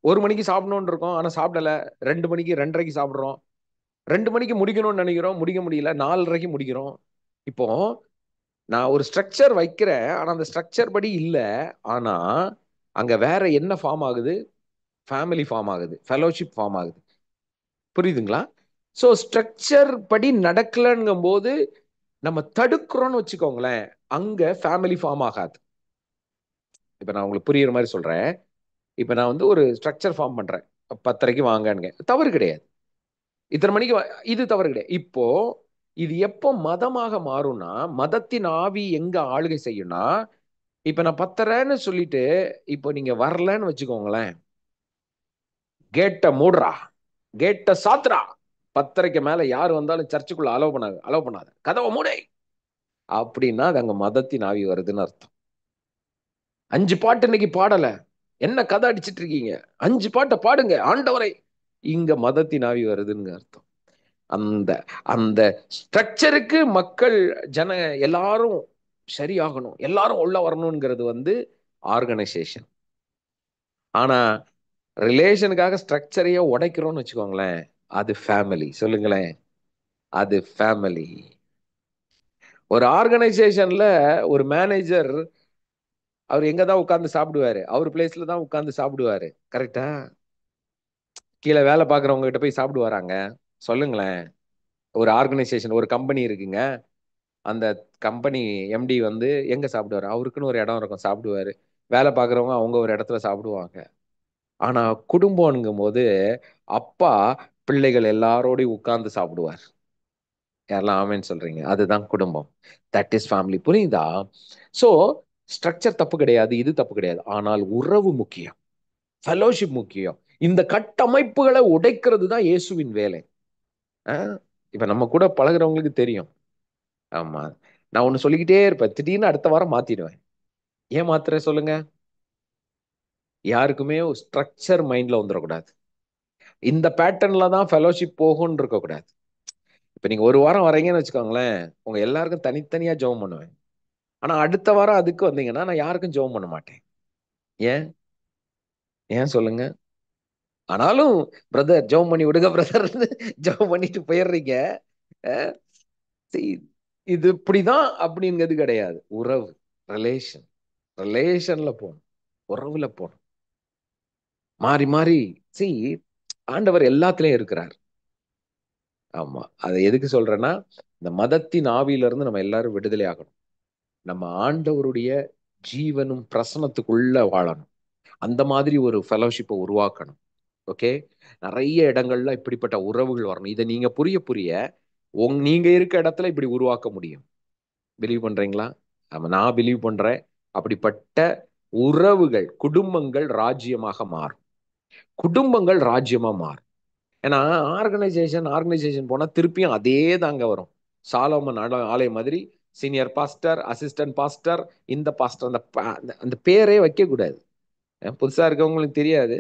1 மணிக்கு சாப்பிடணும்னு இருக்கோம், ஆனா சாப்பிடல. 2 மணிக்கு 2:30க்கு சாப்பிடுறோம். 2 மணிக்கு முடிக்கணும்னு நினைக்கிறோம், முடிக்க முடியல. 4:30க்கு முடிக்கிறோம். இப்போ நான் ஒரு ஸ்ட்ரக்சர் வைக்கிறேன், ஆனா அந்த ஸ்ட்ரக்சர் படி இல்ல. ஆனா அங்க வேற என்ன ஃபார்ம் ஆகுது? ஃபேமிலி ஃபார்ம் ஆகுது, ஃபெலோஷிப் ஃபார்ம் ஆகுது. புரியுதுங்களா? சோ ஸ்ட்ரக்சர் படி நடக்கலங்கும் போது நம்ம தடுக்கிறோம்னு வச்சுக்கோங்களேன், அங்க ஃபேமிலி ஃபார்ம் ஆகாது. இப்ப நான் உங்களுக்கு புரியுற மாதிரி சொல்றேன். இப்ப நான் வந்து ஒரு ஸ்ட்ரக்சர் ஃபார்ம் பண்றேன், 10:30க்கு வாங்கன்னு, தவறு கிடையாது. இத்தனை மணிக்கு இது தவறு கிடையாது. இப்போ இது எப்போ மதமாக மாறும்னா, மதத்தின் ஆவி எங்க ஆளுகை செய்யும்னா, இப்ப நான் 10:30ன்னு சொல்லிட்டு இப்போ நீங்க வரலன்னு வச்சுக்கோங்களேன், கேட்ட மூடுறா, கேட்ட சாத்துறா, 10:30க்கு மேல யார் வந்தாலும் சர்ச்சுக்குள்ள அலோவ் பண்ணாத, கதவை மூடை அப்படின்னா அது அங்க மதத்தின் ஆவி வருதுன்னு அர்த்தம். 5 பாட்டு இன்னைக்கு பாடல, என்ன கதை அடிச்சிட்டு இருக்கீங்க, 5 பாட்டை பாடுங்க ஆண்டவரை, இங்க மதத்தின் ஆவி வருதுன்னு அர்த்தம். அந்த அந்த ஸ்ட்ரக்சருக்கு மக்கள் ஜன எல்லாரும் சரியாகணும், எல்லாரும் உள்ள வரணுங்கிறது வந்து ஆர்கனைசேஷன். ஆனா ரிலேஷனுக்காக ஸ்ட்ரக்சரையே உடைக்கிறோம்னு வச்சுக்கோங்களேன், அது ஃபேமிலி. சொல்லுங்களேன், அது ஃபேமிலி. ஒரு ஆர்கனைசேஷன்ல ஒரு மேனேஜர் அவர் எங்க தான் உட்கார்ந்து சாப்பிடுவாரு? அவர் பிளேஸ்ல தான் உட்கார்ந்து சாப்பிடுவாரு. கரெக்டா? கீழே வேலை பார்க்குறவங்க கிட்ட போய் சாப்பிடுவாராங்க? சொல்லுங்களேன். ஒரு ஆர்கனைசேஷன், ஒரு கம்பெனி இருக்குங்க, அந்த கம்பெனி எம்டி வந்து எங்க சாப்பிடுவாரு? அவருக்குன்னு ஒரு இடம் இருக்கும், சாப்பிடுவாரு. வேலை பார்க்குறவங்க அவங்க ஒரு இடத்துல சாப்பிடுவாங்க. ஆனா குடும்பம்ங்கும் போது அப்பா பிள்ளைகள் எல்லாரோடையும் உட்கார்ந்து சாப்பிடுவார். யாரெல்லாம் ஆமென்னு சொல்றீங்க? அதுதான் குடும்பம். That is family. புரியுதா? சோ ஸ்ட்ரக்சர் தப்பு கிடையாது, இது தப்பு கிடையாது. ஆனால் உறவு முக்கியம், ஃபெலோஷிப் முக்கியம். இந்த கட்டமைப்புகளை உடைக்கிறது தான் இயேசுவின் வேலை. இப்ப நம்ம கூட பழகுறவங்களுக்கு தெரியும். ஆமா, நான் ஒண்ணு சொல்லிக்கிட்டே இருப்பேன், திடீர்னு அடுத்த வாரம் மாத்திடுவேன். ஏன் மாத்துறேன் சொல்லுங்க? யாருக்குமே ஸ்ட்ரக்சர் மைண்ட்ல வந்துடக்கூடாது. இந்த பேட்டர்ன்ல தான் ஃபெலோஷிப் போகும்னு இருக்கக்கூடாது. இப்ப நீங்க ஒரு வாரம் வரீங்கன்னு வச்சுக்கோங்களேன், உங்க எல்லாருக்கும் தனித்தனியா ஜெபம் பண்ணுவேன். ஆனா அடுத்த வாரம் அதுக்கு வந்தீங்கன்னா நான் யாருக்கும் ஜெபம் பண்ண மாட்டேன். ஏன்? ஏன் சொல்லுங்க? ஆனாலும் பிரதர் ஜெபம் பண்ணி விடுங்க பிரதர், ஜெபம் பண்ணிட்டு போயிடுறீங்க. அஹ் see, இது இப்படிதான் அப்படிங்கிறது கிடையாது. உறவு, ரிலேஷன், ரிலேஷன்ல போகணும், உறவுல போகணும். மாறி மாறி see, ஆண்டவர் எல்லாத்துலயும் இருக்கிறார். ஆமா, அதை எதுக்கு சொல்றேன்னா, இந்த மதத்தின் ஆவியில இருந்து நம்ம எல்லாரும் விடுதலை ஆகணும். நம்ம ஆண்டவருடைய ஜீவனும் பிரசனத்துக்குள்ள வாழணும். அந்த மாதிரி ஒரு ஃபெலோஷிப்பை உருவாக்கணும். ஓகே, நிறைய இடங்கள்ல இப்படிப்பட்ட உறவுகள் வரணும். இதை நீங்க புரிய புரிய நீங்க இருக்க இடத்துல இப்படி உருவாக்க முடியும். பிலீவ் பண்றீங்களா? ஆமா, நான் பிலீவ் பண்றேன். அப்படிப்பட்ட உறவுகள், குடும்பங்கள் ராஜ்யமாக மாறும். குடும்பங்கள் ராஜ்யமா மாறும். ஏன்னா ஆர்கனைசேஷன் போனா திருப்பியும் அதே தாங்க வரும். சாலோமன் ஆலயம் மாதிரி சீனியர் பாஸ்டர், அசிஸ்டன்ட் பாஸ்டர், இந்த பாஸ்டர், அந்த பேரே வைக்க கூடாது. புதுசா இருக்கவங்களுக்கு தெரியாது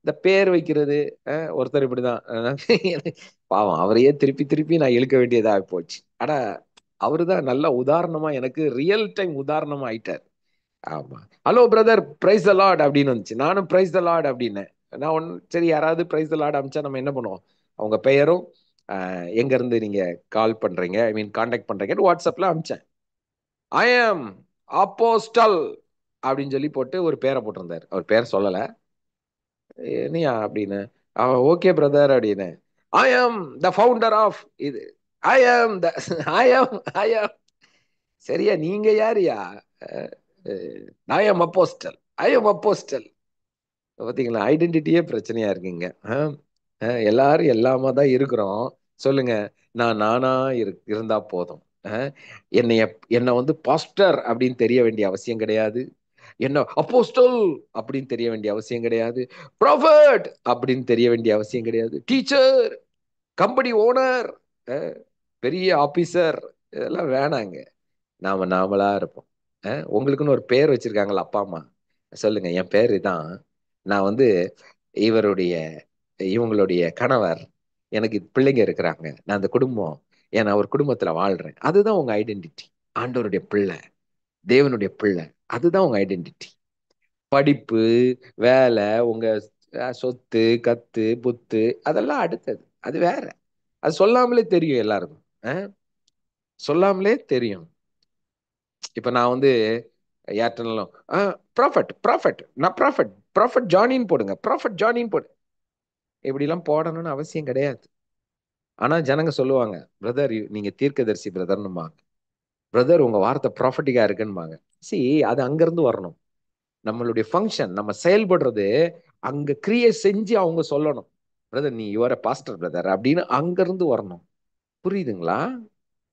இந்த பேர் வைக்கிறது. ஒருத்தர் இப்படிதான், பாவம் அவரையே திருப்பி திருப்பி நான் இழுக்க வேண்டியதா போச்சு. ஆனா அவருதான் நல்ல உதாரணமா, எனக்கு ரியல் டைம் உதாரணமா ஆயிட்டார். ஆமா, hello brother praise the Lord அப்படின்னு வந்துச்சு, நானும் பிரைஸ் த லார்ட் அப்படின்னேன். நான் சரி, யாராவது பிரைஸ் த லார்ட் அமிச்சா நம்ம என்ன பண்ணுவோம், அவங்க பெயரும் எங்க இருந்து நீங்க கால் பண்றீங்க, ஐ மீன் கான்டாக்ட் பண்றீங்கன்னு வாட்ஸ்அப்ல அமிச்சேன். ஐ ஆம் அப்போஸ்டல் அப்படின்னு சொல்லி போட்டு ஒரு பேரை போட்டிருந்தாரு. அவர் பேர் சொல்லல. என்னையா அப்படின்னு. அவன் ஓகே பிரதர் அப்படின்னு. ஐ ஆம் த ஃபவுண்டர் ஆஃப் இது. ஐ ஆம் த ஐ ஆம் ஐ ஆம் சரியா நீங்க யாருயா? ஐ ஆம் அப்போஸ்டல். ஐ ஆம் அப்போஸ்டல். பாத்தீங்களா, ஐடென்டிட்டியே பிரச்சனையா இருக்குங்க. எல்லாரும் எல்லாமா தான் இருக்கிறோம். சொல்லுங்க. நான் நானா இருந்தா போதும். அஹ், என்னைய என்னை வந்து பாஸ்டர் அப்படின்னு தெரிய வேண்டிய அவசியம் கிடையாது. என்ன அப்போஸ்டல் அப்படின்னு தெரிய வேண்டிய அவசியம் கிடையாது. ப்ராஃபட் அப்படின்னு தெரிய வேண்டிய அவசியம் கிடையாது. டீச்சர், கம்பெனி ஓனர், பெரிய ஆபீசர், இதெல்லாம் வேணாங்க. நாம நாமளா இருப்போம். உங்களுக்குன்னு ஒரு பேர் வச்சிருக்காங்களா அப்பா அம்மா? சொல்லுங்க, என் பேர் இதான். நான் வந்து இவருடைய இவங்களுடைய கணவர், எனக்கு பிள்ளைங்க இருக்கிறாங்க, நான் அந்த குடும்பம், நான் ஒரு குடும்பத்துல வாழ்றேன். அதுதான் உங்க ஐடென்டிட்டி. ஆண்டவருடைய பிள்ளை, தேவனுடைய பிள்ளை, அதுதான் உங்க ஐடென்டிட்டி. படிப்பு, வேலை, உங்க சொத்து கத்து புத்து, அதெல்லாம் அடுத்தது, அது வேற. அது சொல்லாமலே தெரியும் எல்லாருக்கும். அஹ், சொல்லாமலே தெரியும். இப்ப நான் வந்து ஏர்டெல்லும் ப்ராஃபட் ப்ராஃபட், நான் ப்ராஃபட் ப்ராஃபட் ஜானின்னு போடுங்க, ப்ராஃபட் ஜானின்னு போடு, இப்படிலாம் போடணும்னு அவசியம் கிடையாது. ஆனா ஜனங்க சொல்லுவாங்க, பிரதர் நீங்க தீர்க்கதரிசி பிரதர்னுமாங்க, பிரதர் உங்க வார்த்தை ப்ராஃபட்டிக்கா இருக்குன்னுமாங்க. சி, அது அங்கிருந்து வரணும். நம்மளுடைய ஃபங்க்ஷன், நம்ம செயல்படுறது அங்க கிரியேட் செஞ்சு அவங்க சொல்லணும், பிரதர் நீ யுவர் பாஸ்டர் பிரதர் அப்படின்னு அங்கிருந்து வரணும். புரியுதுங்களா?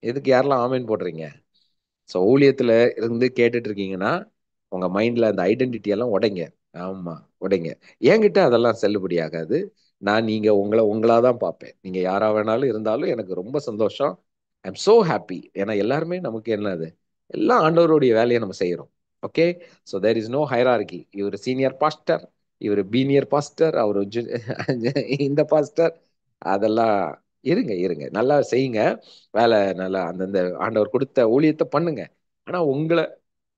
எதுக்கு யாரெல்லாம் ஆமேன் போடுறீங்க? ஸோ ஊழியத்துல இருந்து கேட்டுட்டு இருக்கீங்கன்னா உங்க மைண்ட்ல அந்த ஐடென்டிட்டி எல்லாம் உடைங்க. ஆமா, உடைங்க. என்கிட்ட அதெல்லாம் செல்லுபடி ஆகாது. நான் நீங்க உங்களாதான் பார்ப்பேன். நீங்க யாரா வேணாலும் இருந்தாலும் எனக்கு ரொம்ப சந்தோஷம். I am so happy. ஏன்னா எல்லாருமே நமக்கு என்னது, எல்லாம் ஆண்டவருடைய வேலையை நம்ம செய்யறோம். Okay. So there is no hierarchy. இவர் சீனியர் பாஸ்டர், இவர் பீனியர் பாஸ்டர், அவர் இந்த பாஸ்டர், அதெல்லாம் இருங்க இருங்க, நல்லா செய்யுங்க. வேலை நல்லா அந்தந்த ஆண்டவர் கொடுத்த ஊழியத்தை பண்ணுங்க. ஆனா உங்களை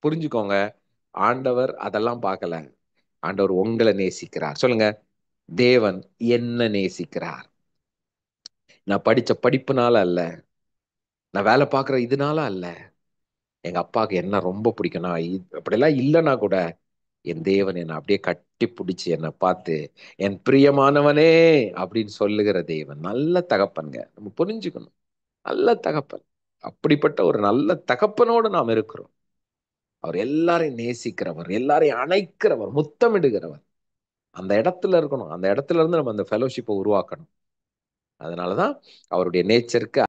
புரிஞ்சுக்கோங்க, ஆண்டவர் அதெல்லாம் பார்க்கல. ஆண்டவர் உங்களை நேசிக்கிறார். சொல்லுங்க, தேவன் என்ன நேசிக்கிறார். நான் படிச்ச படிப்புனால அல்ல, நான் வேலை பார்க்குற இதனால அல்ல, எங்க அப்பாவுக்கு என்ன ரொம்ப பிடிக்கும்னா, அப்படியெல்லாம் இல்லைன்னா கூட என் தேவன் என்னை அப்படியே கட்டி பிடிச்சி என்னை பார்த்து என் பிரியமானவனே அப்படின்னு சொல்லுகிற தேவன். நல்ல தகப்பன்ங்க, நம்ம புரிஞ்சுக்கணும். நல்ல தகப்பன். அப்படிப்பட்ட ஒரு நல்ல தகப்பனோடு நாம் இருக்கிறோம். அவர் எல்லாரையும் நேசிக்கிறவர், எல்லாரையும் அணைக்கிறவர், முத்தமிடுகிறவர். அந்த இடத்துல இருக்கணும். அந்த இடத்துல இருந்து நம்ம அந்த ஃபெலோஷிப்பை உருவாக்கணும். அதனாலதான் அவருடைய நேச்சருக்கு